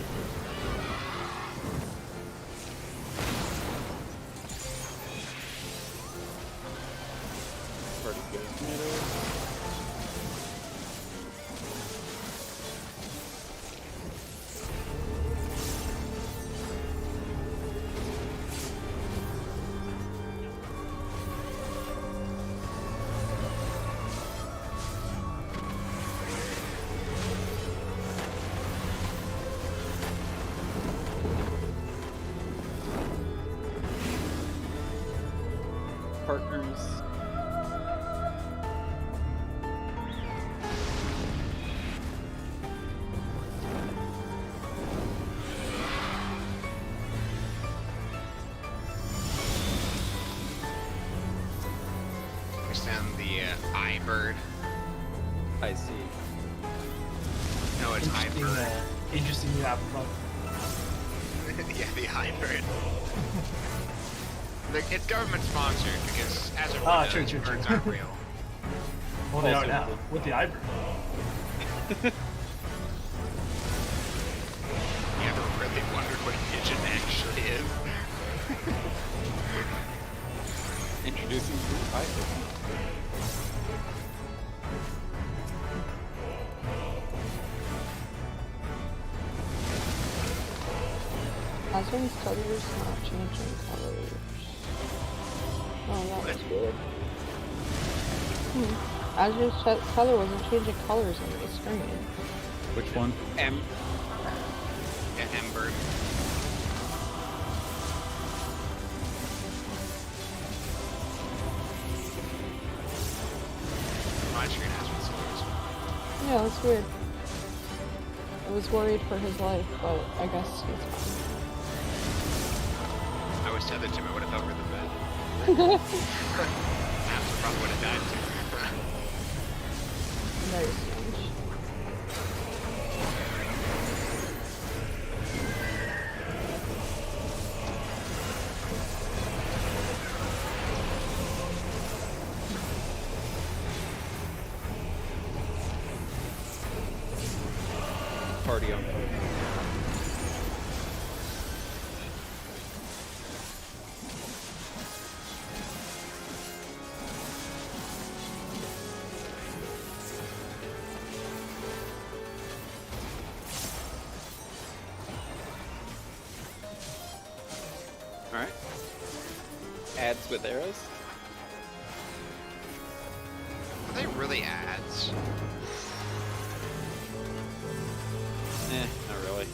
Party goes middle. Partners. Understand the eye bird. I see. No, it's eye Interesting, bird. interesting new app front. Yeah, the eye bird. It's government sponsored because, as it Ah, was, true, true, birds true. aren't real. Well, they are Also- now with the iBird. You ever really wondered what a pigeon actually is? Introducing the iPhone. Aswin's colors not changing colors. Oh, that was weird. Aswin's color wasn't changing colors on the screen. Which one? M. Yeah, M-bird. My screen has been colors. Yeah, that's weird. I was worried for his life, but I guess he's fine. I was tethered to him, I would have felt really bad. After probably would have died too. Very strange. Party on. Alright. Ads with arrows. Are they really ads? Not really.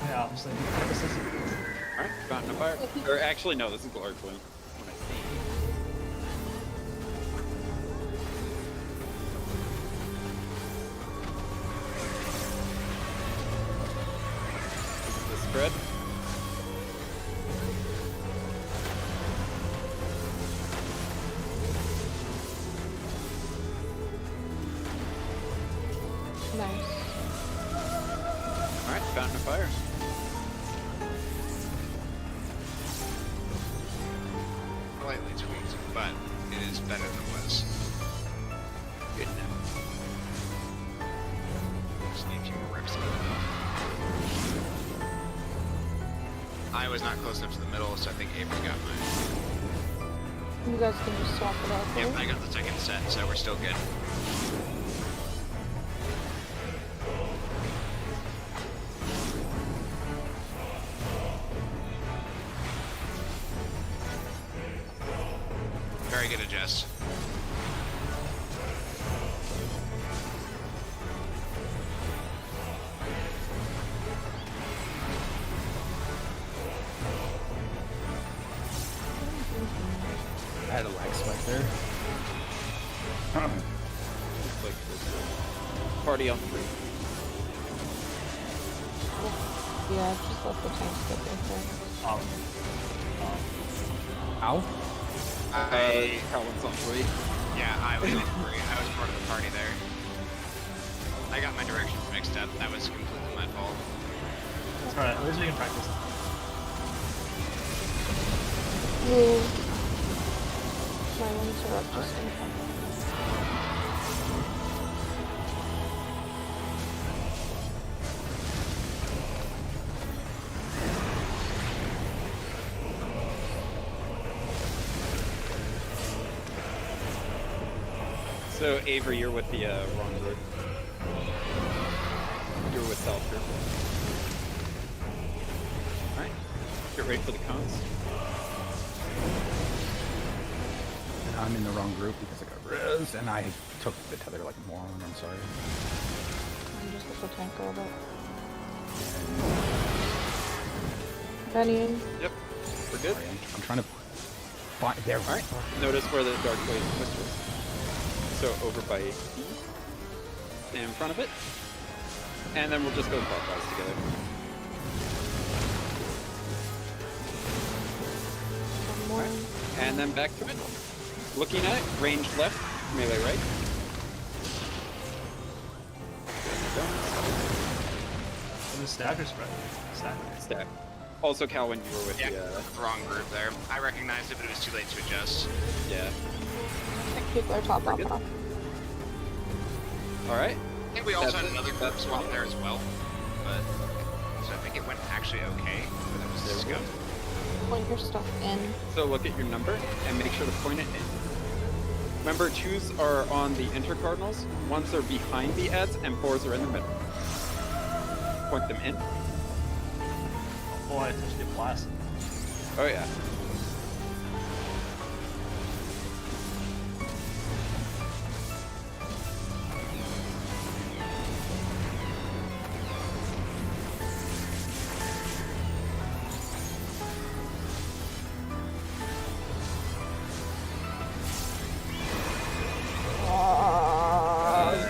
Yeah, obviously. This is- Alright, Fountain of Fire. Or actually, no, this is Glory Plume. What I see. The spread. Nice. Alright, Fountain of Fire. Slightly tweaked, but it is better than it was. Good now. Just need a few more reps. I was not close enough to the middle, so I think Avery got mine. You guys can just swap it out. Yep, right? I got the second set, so we're still good. Very good adjust. I had a lag spike there. Looks like this. Party on 3. Yeah, just let the tanks get their thing. Um, Ow. Calvin's on 3. Yeah, I was on 3. I was part of the party there. I got my directions mixed up. That was completely my fault. it's alright, at least we can practice. Ooh. My ones are up just in front. So, Avery, you're with the wrong group. You're with Self Group. Alright. Get ready for the cones. And I'm in the wrong group because I got res, and I took the tether like a moron. I'm sorry. And just let the tank go a bit. Benny, Yep. We're good. Sorry, I'm trying to find there. Alright. Notice where the dark blade switches. So over by E. Stay in front of it. And then we'll just go clockwise together. one more. And then back to it. Looking at it, range left, melee right. Is it stack or spread? Stack. Stack. Also, Calvin, you were with Yeah, the, wrong group there. I recognized it, but it was too late to adjust. yeah. I think people are top off. Good. Alright. I think we also had That's- another group that's swap fine. there as well. But so I think it went actually okay. But it was There we go. scuffed. Point your stuff in. So look at your number and make sure to point it in. Remember, 2s are on the intercardinals, 1s are behind the ads, and 4s are in the middle. Point them in. Boy, I touched the blast. Oh yeah.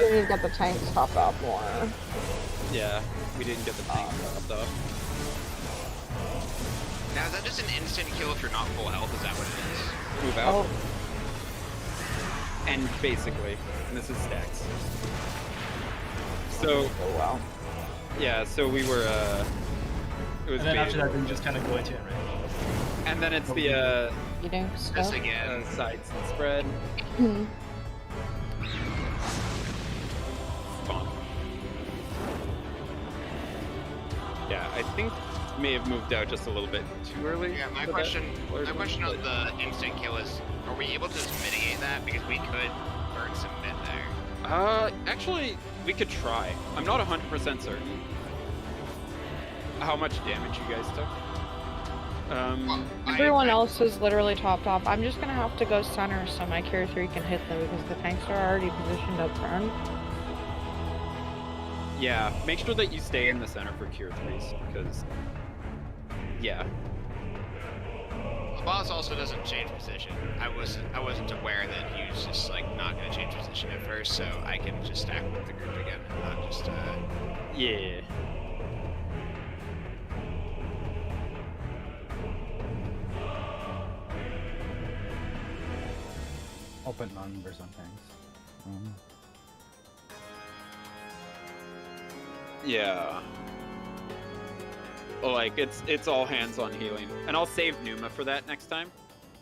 You need to get the tanks topped off more. Yeah, we didn't get the tank dropped off. Now is that just an instant kill if you're not full health? Is that what it is? Move out. Oh, And basically, and this is stacks. So, oh wow. yeah, so we were, it was And then after beta- that, then you just kind of go into it, right? and then it's the, Eating This stuff. again. sides and spread. Hmm. Bonk. Yeah, I think may have moved out just a little bit too early. Yeah, my for that question. large My one, question but- on the instant kill is: are we able to just mitigate that? Because we could burn some mid there. Actually, we could try. I'm not 100% certain how much damage you guys took. Everyone else is literally topped off. I'm just gonna have to go center so my Cure 3 can hit them because the tanks are already positioned up front. Yeah, make sure that you stay in the center for Cure 3s, because... Yeah. The boss also doesn't change position. I wasn't aware that he was just like not gonna change position at first, so I can just stack with the group again, not just Yeah. Open numbers on tanks. Yeah. Like, it's all hands on healing. And I'll save Numa for that next time.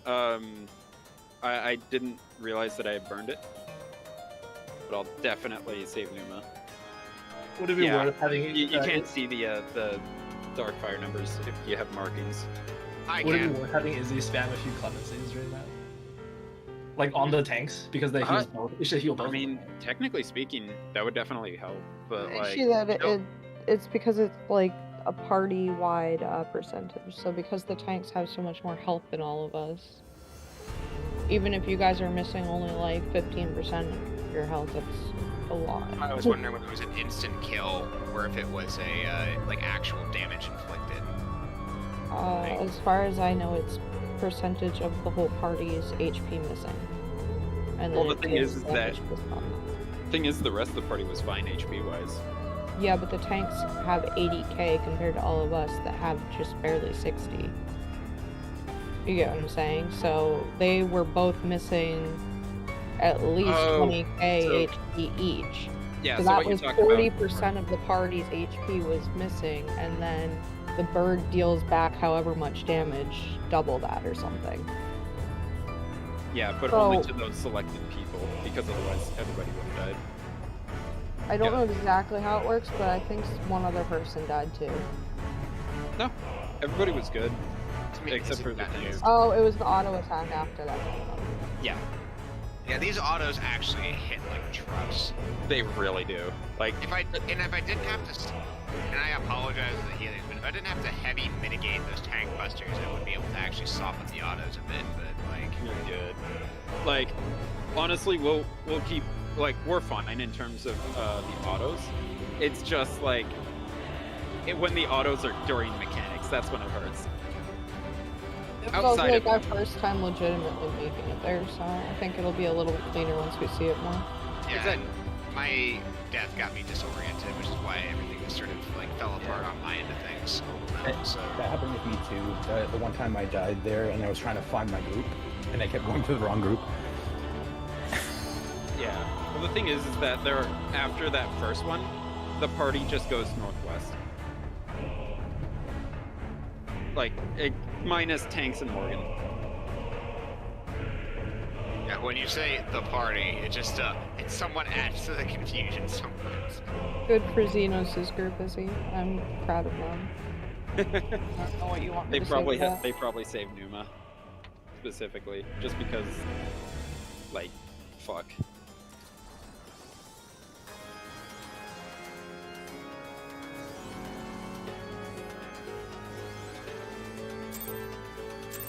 I didn't realize that I had burned it. But I'll definitely save Numa. Would it be worth having? You can't see the dark fire numbers if you have markings. Would it be worth having Izzy spam a few clemencies during that? Like on the tanks, because they heal both. It should heal both. I mean, technically speaking, that would definitely help. But I like, see that it's because it's like a party-wide percentage. So because the tanks have so much more health than all of us, even if you guys are missing only like 15% of your health, that's a lot. I was wondering if it was an instant kill or if it was a like actual damage inflicted. As far as I know, it's percentage of the whole party's HP missing. And well, then the thing is that the rest of the party was fine HP wise. Yeah, but the tanks have 80k compared to all of us that have just barely 60. You get what I'm saying? So they were both missing at least 20k HP each. Yeah, so that was 40% of the party's HP was missing, and then the bird deals back however much damage, double that or something. Yeah, but only to those selected people, because otherwise everybody would have died. I don't know exactly how it works, but I think one other person died too. No, everybody was good, except for the news. Oh, it was the auto attack after that. Yeah. Yeah, these autos actually hit like trucks. They really do. Like, if I didn't have to, and I apologize for the healing, but if I didn't have to heavy mitigate those tank busters, I would be able to actually soften the autos a bit. But like, you're good. Like, honestly, we'll keep, like, we're fine in terms of the autos. It's just like when the autos are during mechanics, that's when it hurts. It was also like our first time legitimately making it there, so I think it'll be a little bit cleaner once we see it more. Yeah, my death got me disoriented, which is why everything just sort of like fell apart on my end of things. So that happened with me too. The one time I died there and I was trying to find my group, and I kept going to the wrong group. Yeah. Well, the thing is that after that first one, the party just goes northwest. Like, minus tanks and Morgan. Yeah, when you say the party, it just it somewhat adds to the confusion sometimes. Good for Xenos' group, Izzy. I'm proud of them. I don't know what you want me to say to that. They probably saved Numa specifically, just because, like, fuck.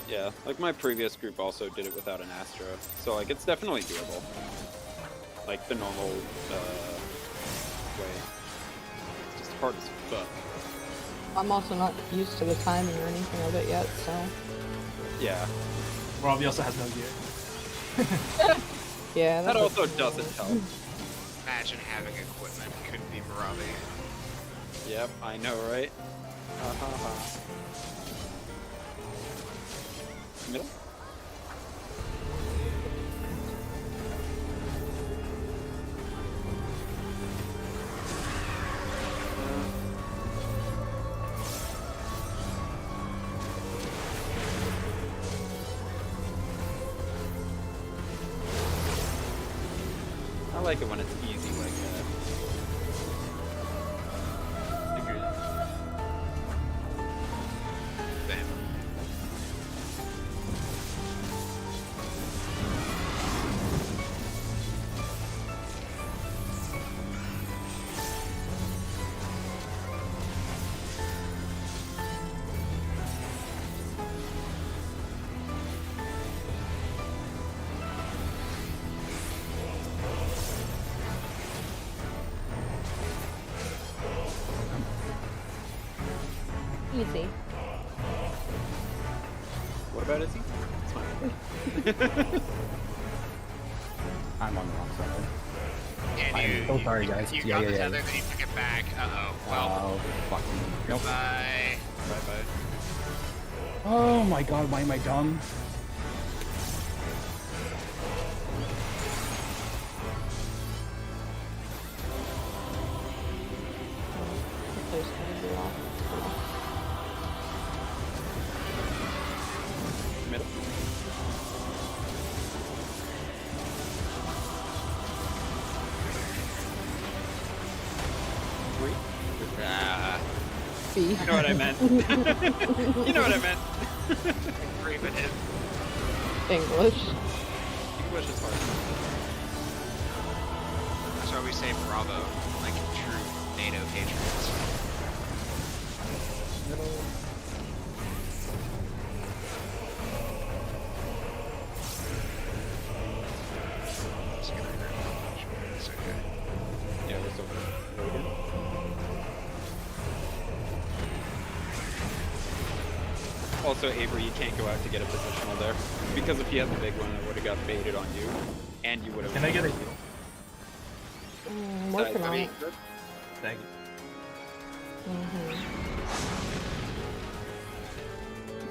Yeah, like my previous group also did it without an Astra, so like it's definitely doable. Like the normal way. It's just hard as fuck. I'm also not used to the timing or anything of it yet, so. Yeah. Robbie also has no gear. Yeah, that also doesn't help. Imagine having equipment couldn't be Marabi. Yep, I know, right? Middle? I like it when it's easy like that. Agreed. Bam. It's fine. I'm on the wrong side. And I'm you, so sorry, guys. You Yeah, got yeah, the yeah. tether, then you took it back. Uh-oh. Well, Oh, fucking. Nope. bye. Bye-bye. Oh my god, why am I dumb? The place gonna be off. Middle. Three. Ah. You know what I meant. You know what I meant. Primitive. English. English is hard. That's why we say bravo, like true NATO patriots. Middle. It's gonna be great. It's okay. Yeah, we're still loaded. Also, Avery, you can't go out to get a positional there. Because if you had the big one, it would have got baited on you. And you would have... Can I get a heal? Working on it. Thank you.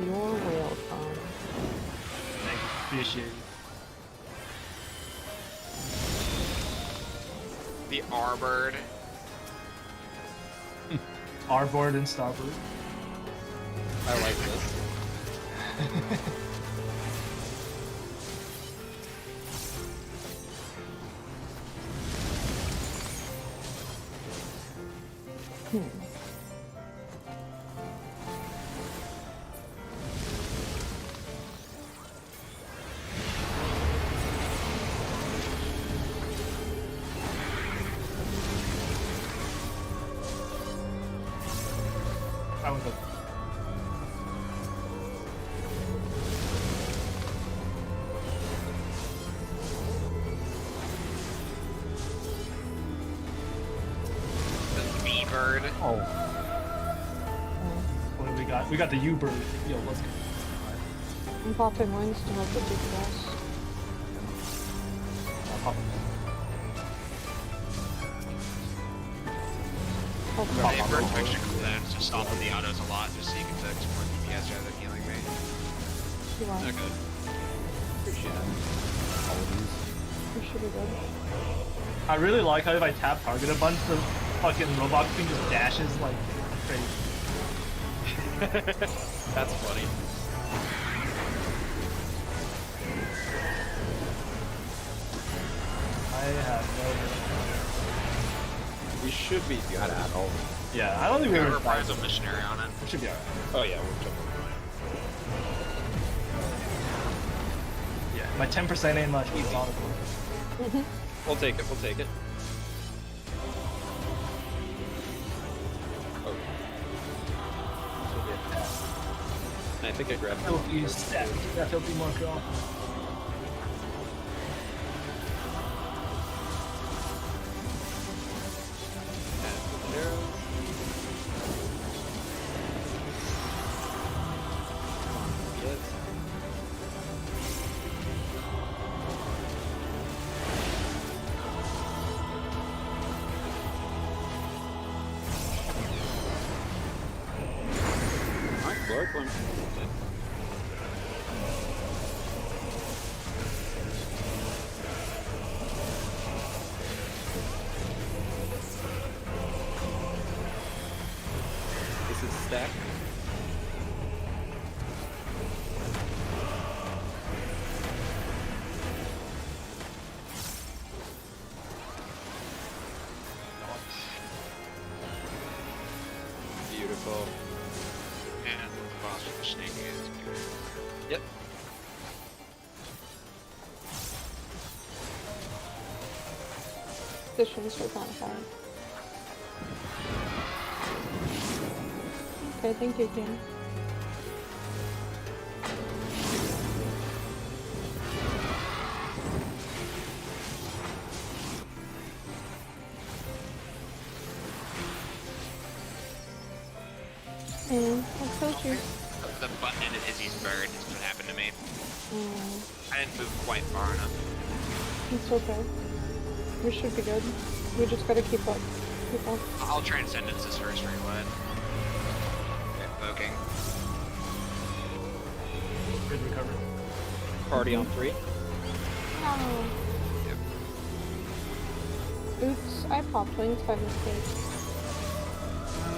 You're welcome. Thank you. Appreciate it. The R-bird. R-board and starboard. I like this. I was good. The V-bird. Oh, What do we got? We got the U-bird. Yo, let's go. I'm popping wings to help with P3S. I'll pop it. Oh, The pop. V-bird extra cooldowns to soften the autos a lot, just so you can take some more DPS rather than healing me. You want? Okay. Appreciate it. apologies. You should be good. I really like how if I tap target a bunch, the fucking robot thing just dashes like crazy. That's funny. I have no. We should be good. Gotta add all. Yeah, I don't think we Whoever were finds a missionary on it. We should be alright. Oh yeah, we're jumping. Yeah, my 10% ain't much, honestly. We'll take it. We'll take it. Oh. I think I grabbed it. Filthy step. That filthy Montreal. This is stack. Beautiful. And the boss with the snake is. Yep. Positions for bonfire. Okay, thank you, King. I told you. The button ended Izzy's bird is what happened to me. didn't move quite far enough. It's okay. We should be good. We just gotta keep up. Keep up. I'll Transcendence this first reload. Invoking. Good recovery. Party on 3. No. Yep. Oops, I popped wings by mistake.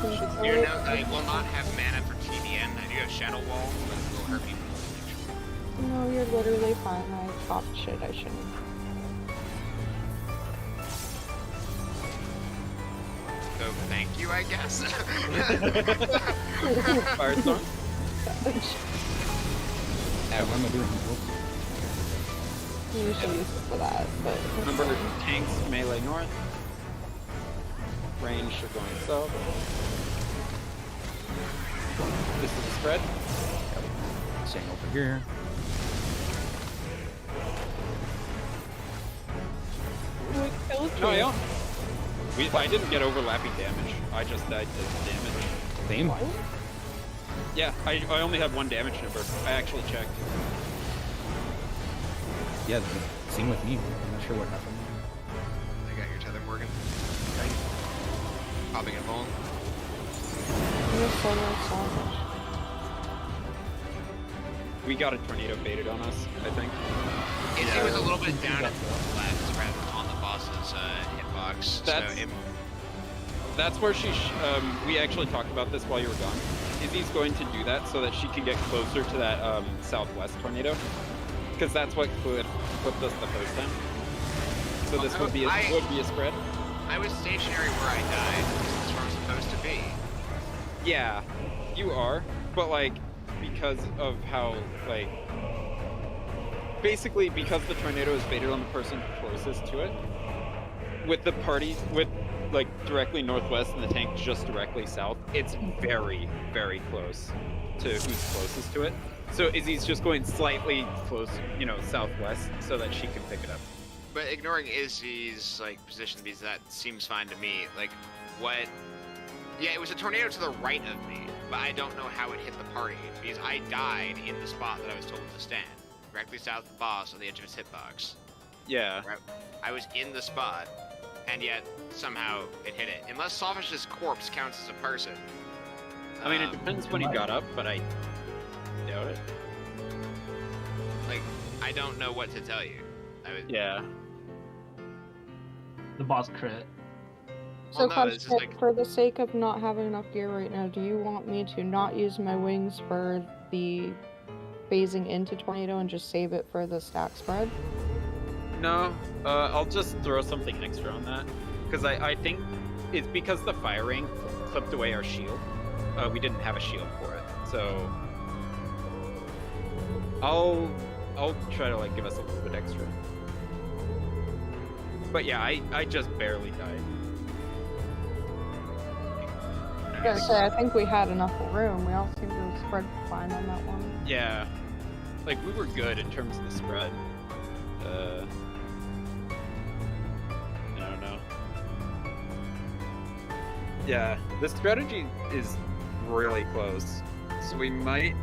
You know, I will not have mana for TBN. I do have Shadow Wall, but it will hurt me. No, you're literally fine. I popped shit I shouldn't. So thank you, I guess. Firestorm. What am I doing? Whoops. You should use it for that, but it's Remember, fine. tanks melee north. Range are going south. This is the spread. Staying over here. We killed you. No, I don't. I didn't get overlapping damage. I just died to damage. Same. Yeah, I only have 1 damage number. I actually checked. Yeah, same with me. I'm not sure what happened. I got your tether, Morgan. Popping a bone. You're so savage. We got a tornado baited on us, I think. Izzy was a little bit down to the left rather than on the boss's hitbox. That's where we actually talked about this while you were gone. Izzy's going to do that so that she can get closer to that southwest tornado. Because that's what clipped us the first time. So this would be a spread. I was stationary where I died. That's where I'm supposed to be. Yeah, you are. But like, because of how basically because the tornado is baited on the person closest to it, with the party directly northwest and the tank just directly south, it's very, very close to who's closest to it. So Izzy's just going slightly close, southwest so that she can pick it up. But ignoring Izzy's position, because that seems fine to me. Yeah, it was a tornado to the right of me, but I don't know how it hit the party because I died in the spot that I was told to stand, directly south of the boss on the edge of his hitbox. Yeah. Right? I was in the spot, and yet somehow it hit it. Unless Sophish's corpse counts as a person. I mean, it depends when he got up, but I doubt it. I don't know what to tell you. Yeah. The boss crit. So, Well, no, it's just for the sake of not having enough gear right now, do you want me to not use my wings for the phasing into tornado and just save it for the stack spread? No, I'll just throw something extra on that. Because I think it's because the firing clipped away our shield. We didn't have a shield for it. So I'll try to give us a little bit extra. But yeah, I just barely died. I was gonna say, I think we had enough room. We all seemed to have spread fine on that one. Yeah. We were good in terms of the spread. I don't know. Yeah, the strategy is really close. So we might,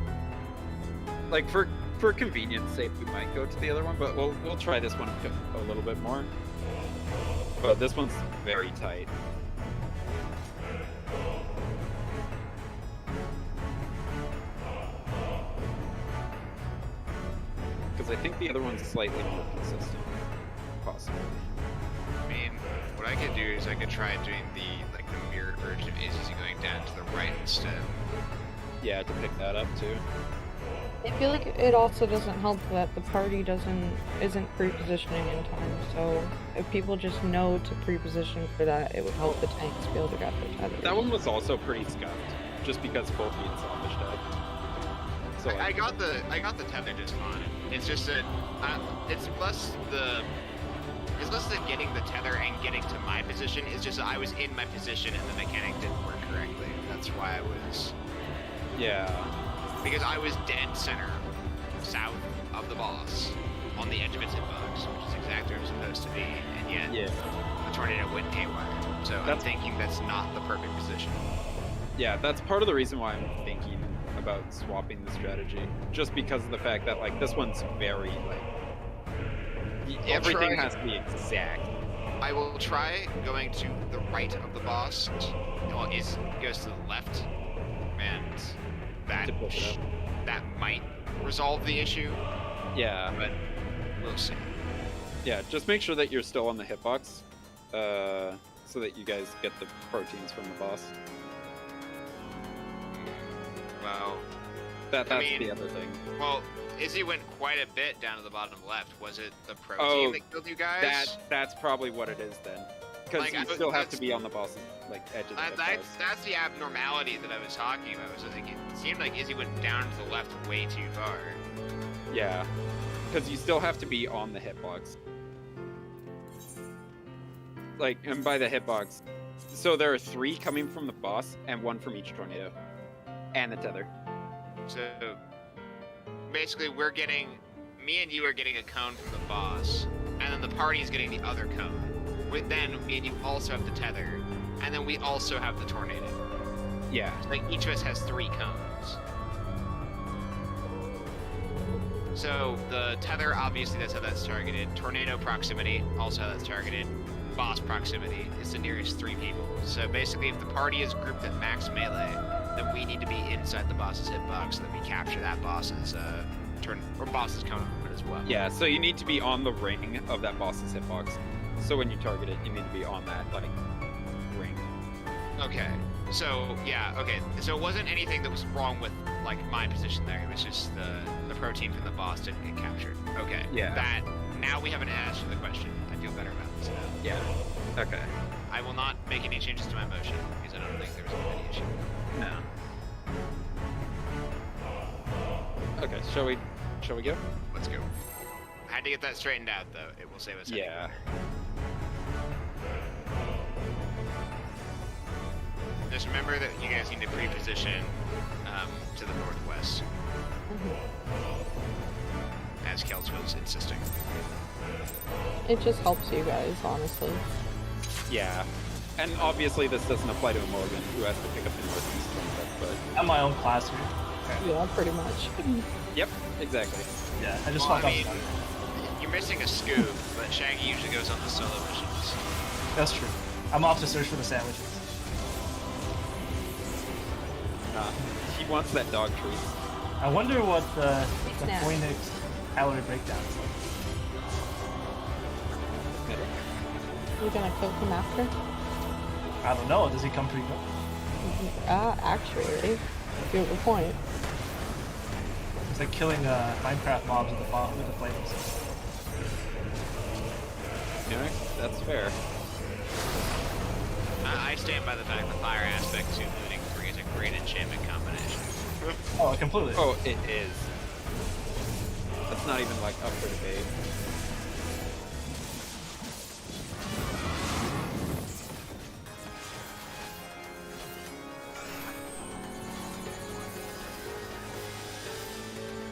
for convenience sake, we might go to the other one, but we'll try this one a little bit more. But this one's very tight. Because I think the other one's slightly more consistent, possibly. I mean, what I could do is I could try doing the mirrored version of Izzy going down to the right instead. Yeah, to pick that up too. I feel like it also doesn't help that the party isn't pre-positioning in time, so if people just know to pre-position for that, it would help the tanks be able to get their tethers. That one was also pretty scuffed, just because both me and Selfish died. So I got the tether just fine. It's just that it's less the getting the tether and getting to my position. It's just that I was in my position and the mechanic didn't work correctly. That's why I was. yeah. Because I was dead center, south of the boss, on the edge of its hitbox, which is exactly where I'm supposed to be, and yet the tornado went haywire. So I'm thinking that's not the perfect position. Yeah, that's part of the reason why I'm thinking about swapping the strategy. Just because of the fact that this one's very Everything try. has to be exact. I will try going to the right of the boss. Well, goes to the left, and that To push it that might resolve the issue, Yeah, but we'll see. yeah. Just make sure that you're still on the hitbox, so that you guys get the proteins from the boss. Well, That's mean- the other thing. well, Izzy went quite a bit down to the bottom left. Was it the protein Oh, that killed you guys? That's probably what it is then, because Like, you I- still have to that's- be on the boss's like edge of the That's hitbox. the abnormality that I was talking about. Was like it seemed like Izzy went down to the left way too far. Yeah, because you still have to be on the hitbox. Like, and by the hitbox, so there are 3 coming from the boss and 1 from each tornado, and the tether. So basically, me and you are getting a cone from the boss, and then the party is getting the other cone. Then me and you also have the tether, and then we also have the tornado. Yeah, Like each of us has 3 cones. So the tether, obviously, that's how that's targeted. Tornado proximity, also how that's targeted. Boss proximity is the nearest 3 people. So basically, if the party is grouped at max melee, then we need to be inside the boss's hitbox so that we capture that boss's boss's cone as well. yeah. So you need to be on the ring of that boss's hitbox. So when you target it, you need to be on that like ring. Okay. So yeah. Okay. So it wasn't anything that was wrong with like my position there. It was just the protein from the boss didn't get captured. Okay. Yeah. That now we have an answer to the question. I feel better about this now. Yeah. Okay. I will not make any changes to my motion because I don't think there's any issue. No. Okay. Shall we go? Let's go. I had to get that straightened out though. It will save us. headache. Yeah. Just remember that you guys need to pre-position to the northwest, as Kels was insisting. It just helps you guys, honestly. Yeah. And obviously this doesn't apply to a Morgan who has to pick up the northeast one, but I'm my own class here. Yeah, pretty much. yep, exactly. Yeah, I just Well, fucked I mean- up. You're missing a scoop, but Shaggy usually goes on the solo missions. That's true. I'm off to search for the sandwiches. He wants that dog treat. I wonder what the Snap. Phoenix calorie breakdown is like. You gonna cook him after? I don't know. Does he come pre-cooked? Actually, you have a point. It's like killing Minecraft mobs with the flames. Yeah, that's fair. I stand by the fact that fire aspect to looting 3 is a great enchantment combination. Oh, completely. Oh, it is. That's not even like up for debate.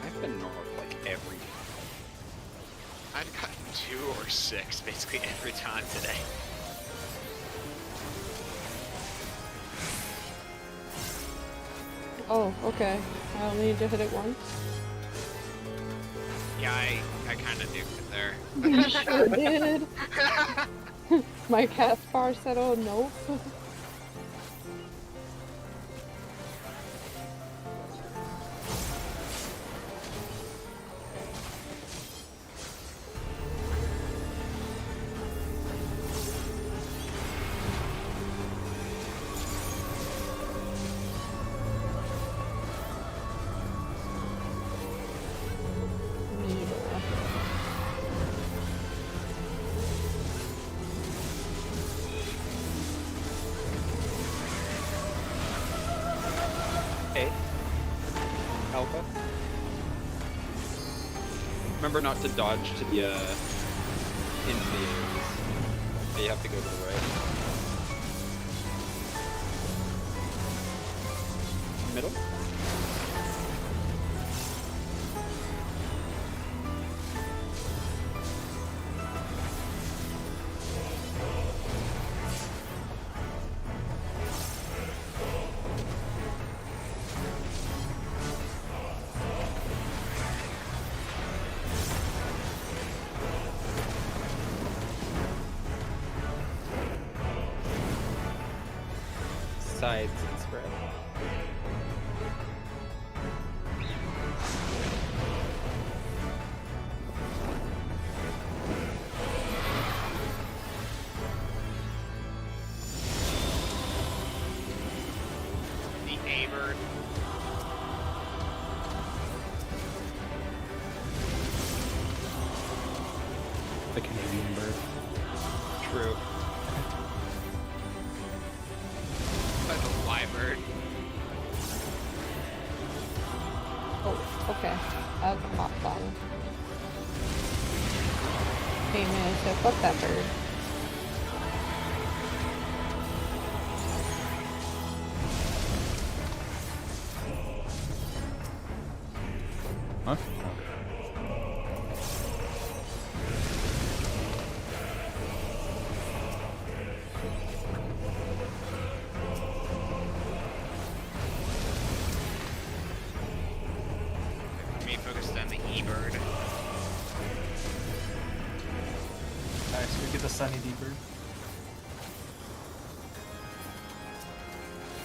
I've been north like every time. I've gotten 2 or 6 basically every time today. Oh, okay. I only need to hit it once. Yeah, I kind of nuked it there. You sure did. My cast bar said, "Oh nope." Needle. Hey, Alpha. Remember not to dodge to the into the areas. You have to go to the right. Middle. sides and spread. The A-bird. The Canadian bird. True. Like the Y-bird. Oh, okay. That's a hot fun. Hey man, so fuck that bird. Huh? Me focused on the E-bird. Nice, we get the sunny D-bird.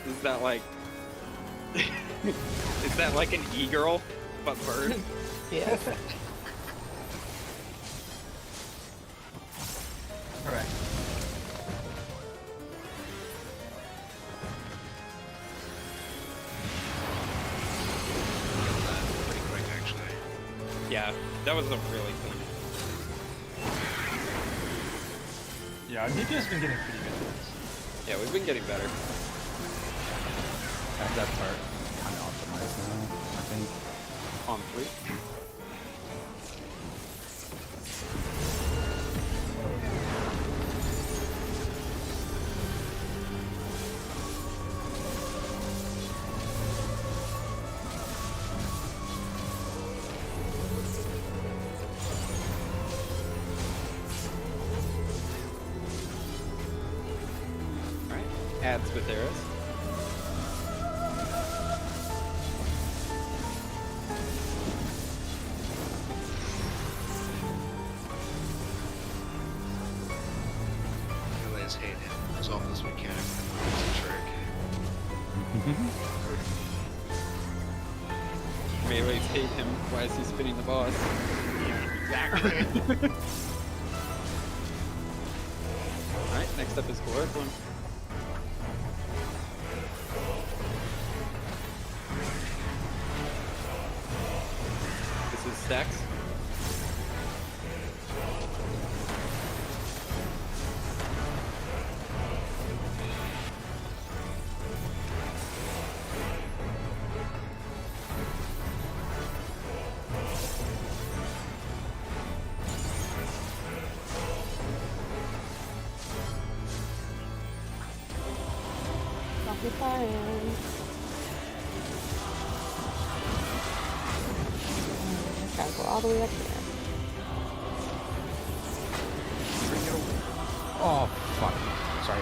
Is that like... is that like an e-girl, but bird? Yeah. Alright. Pretty quick, actually. Yeah, that was a really clean. Yeah, our DPS has been getting pretty good at this. Yeah, we've been getting better. I have that part kind of optimized now, I think. On 3. Alright, adds with arrows. Melees hate him. Solve this mechanic. It's a trick. Melees hate him. Why is he spinning the boss? Yeah, exactly. Alright, next up is Chloroform. This is Stacks. I'll be fine. Gotta go all the way up there. Oh, fuck. Sorry.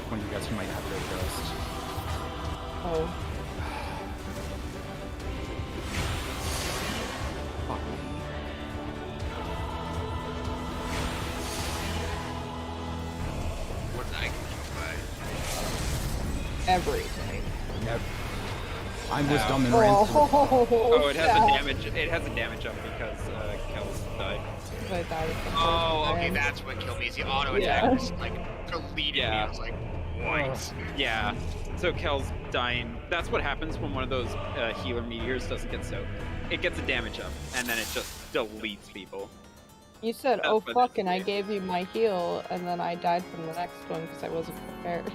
One of you guys might have to adjust. Oh. Fuck me. What did I control by? Everything. Yep. I'm just dumb and Oh, ran through it. Oh, it has yeah. a damage. It has a damage up because Kel's died. I died at the first Oh, okay, time. that's what killed me. Is the auto attack Yeah. was like deleted me. Yeah. I was like, what? Yeah. So Kel's dying. That's what happens when one of those healer meteors doesn't get soaked. It gets a damage up, and then it just deletes people. You said, That's oh what fuck, this and I is. gave you my heal, and then I died from the next one because I wasn't prepared.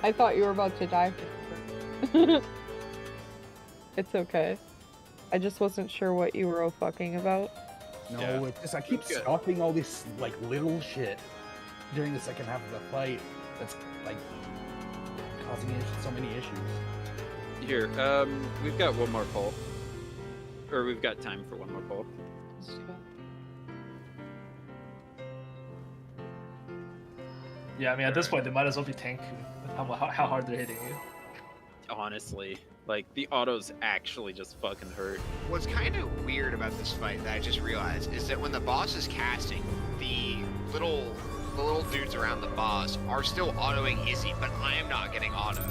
I thought you were about to die. It's okay. I just wasn't sure what you were oh fucking about. No, Yeah. it's just I keep Good. stopping all this like little shit during the second half of the fight. That's like causing so many issues. Here, we've got one more poll. Or we've got time for one more poll. Yeah, I mean, at this point, they might as well be tank with how hard they're hitting you. Honestly, like the autos actually just fucking hurt. What's kind of weird about this fight that I just realized is that when the boss is casting, the little the little dudes around the boss are still autoing Izzy, but I am not getting auto.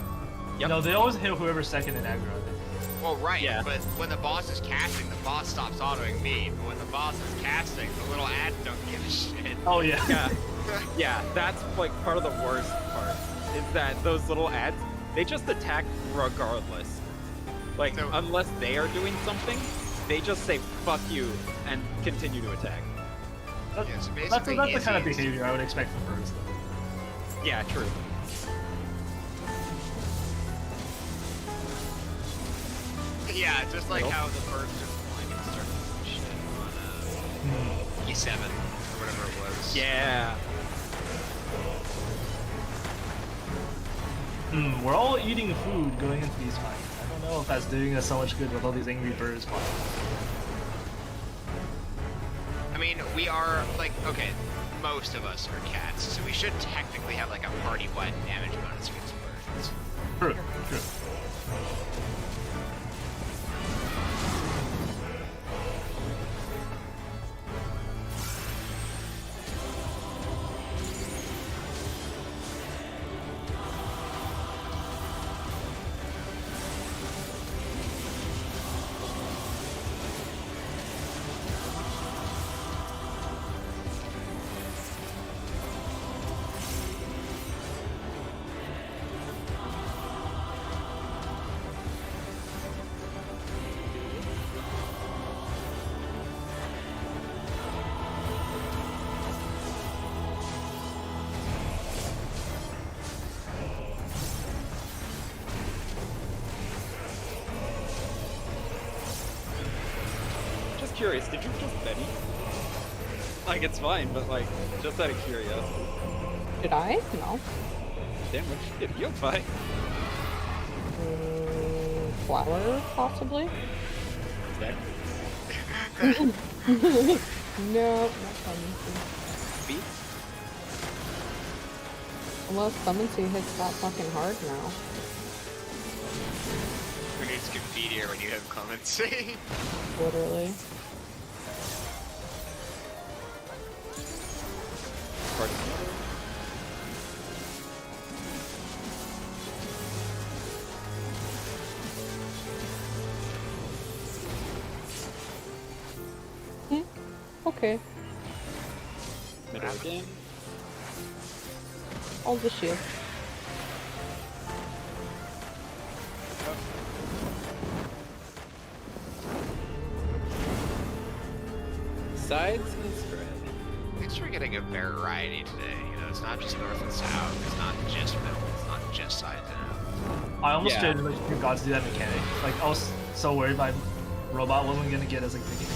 Yep. No, they always hit whoever's second in aggro. Well, right, Yeah. but when the boss is casting, the boss stops autoing me. But when the boss is casting, the little ads don't give a shit. Oh yeah. Yeah, yeah, that's like part of the worst part, is that those little ads, they just attack regardless. Like, So- unless they are doing something, they just say, fuck you, and continue to attack. That- Yeah, so that's basically the kind of Izzy's- behavior I would expect from birds, though. Yeah, true. Yeah, just like Nope. how the birds just flying and started shit on E7 or whatever it was. Yeah. We're all eating food going into these fights. I don't know if that's doing us so much good with all these angry birds flying. I mean, we are, like, okay, most of us are cats, so we should technically have, like, a party-wide damage bonus against birds. True, true. Just curious, did you just Betty? Like, it's fine, but like, just out of curiosity. Did I? No. Damn, what you did? You'll fight. Flower, possibly? Zach? No, not Clemency. Beat? Unless Clemency hits that fucking hard now. Who needs Confidia when you have Clemency? Literally. Party. Okay. Middle again. I'll just shield. Sides and spread. Thanks for getting a variety today. You know, it's not just north and south. It's not just middle. It's not just sides and out. I almost Yeah. traded like you got to do that mechanic. Like I was so worried my robot wasn't gonna get as like picky.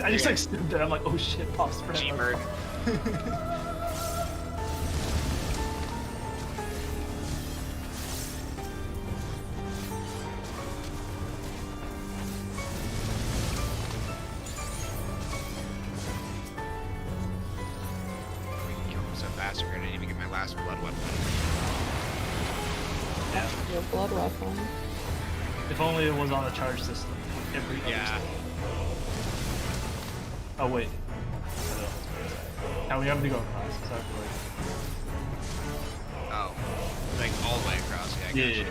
I just like stood there. I'm like, oh shit, pop spread. G-Bird. We can kill him so fast, we're gonna even get my last blood weapon. Your blood weapon. If only it was on a charge system. Every other Yeah. step. Oh wait. Now we have to go across. So I have to, Oh. Like all the way across. Yeah, I Yeah, got you.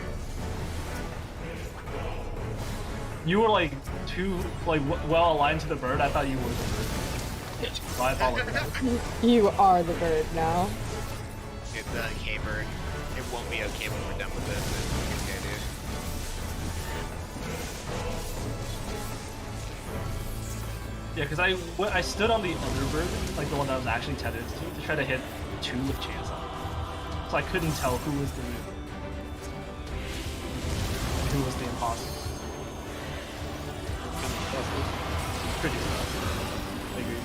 You were like too like well aligned to the bird. I thought you were the bird. So I apologize. You are the bird now. It's the K-Bird. It won't be okay when we're done with this. It's what it's gonna do. Yeah, because I stood on the other bird, like the one that I was actually tethered to try to hit two with chance on it. So I couldn't tell who was the imposter. Pretty tough. I agree.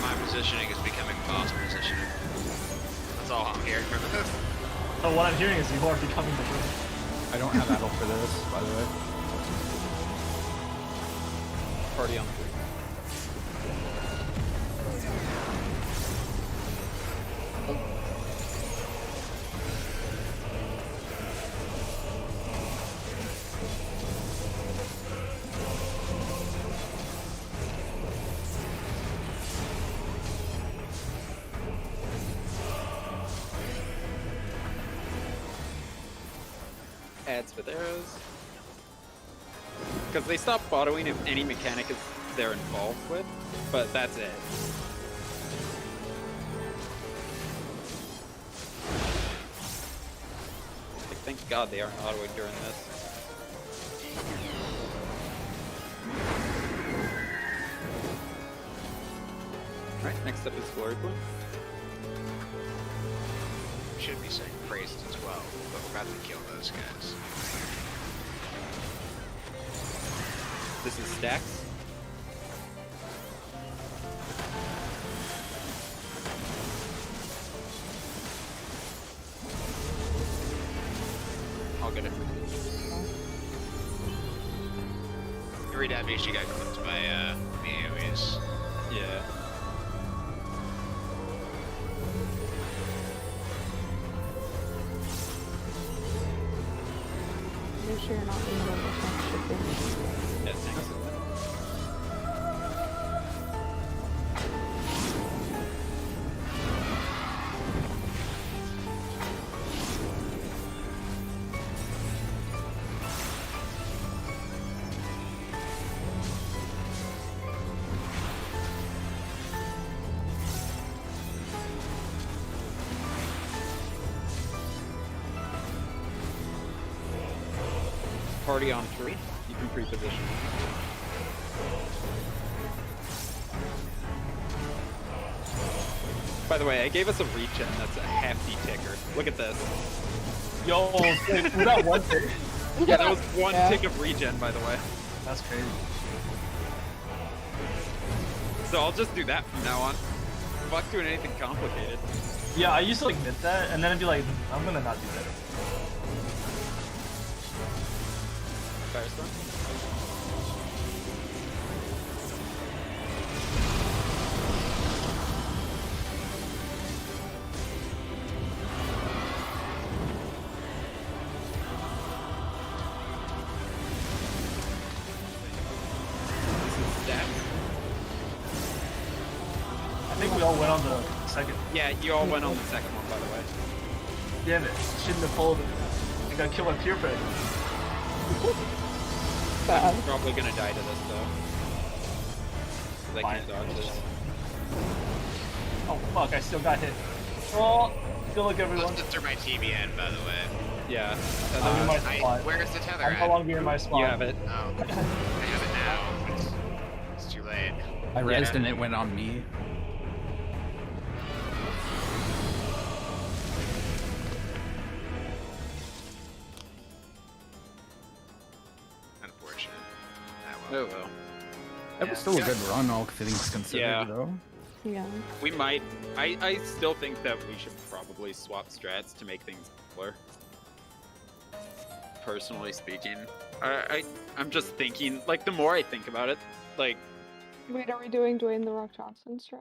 My positioning is becoming boss positioning. That's all I'm hearing from this. So what I'm hearing is you are becoming the bird. I don't have battle for this, by the way. Party on. adds with arrows. Because they stop autoing if any mechanic is they're involved with, but that's it. Like, thank God they aren't autoing during this. Alright, next up is Glory Point. We should be saying praise to 12, but we're about to kill those guys. This is Stacks. I'll get it. Every damage she got clipped by the AoEs. Yeah. Make sure you're not being able to shipping. Yeah, thanks. Party on 3. You can pre-position. By the way, I gave us a regen that's a hefty ticker. Look at this. Yo, dude, was that one tick? Yeah, that was one Yeah. tick of regen, by the way. That's crazy. So I'll just do that from now on. Fuck doing anything complicated. Yeah, I used to like mint that, and then I'd be like, I'm gonna not do that. Firestorm. This is Stacks. I think we all went on the second. Yeah, you all went on the second one, by the way. Damn it, shouldn't have pulled it. I got killed by peer pressure. Bad. I'm probably gonna die to this, though. 'Cause I can't Fine. dodge this. Oh fuck, I still got hit. Oh, good luck everyone. Let's through my TBN, by the way. Yeah. I'm in my I, spot. where's the tether I'm at? no longer in my spot. You have it. Oh, I have it now. It's too late. I rezzed and it went on me. Unfortunate. Oh well. That was still a good run, all things considered, Yeah. though. Yeah. We might. I still think that we should probably swap strats to make things cooler. Personally speaking, I'm just thinking. Like the more I think about it, like Wait, are we doing Dwayne the Rock Johnson strat?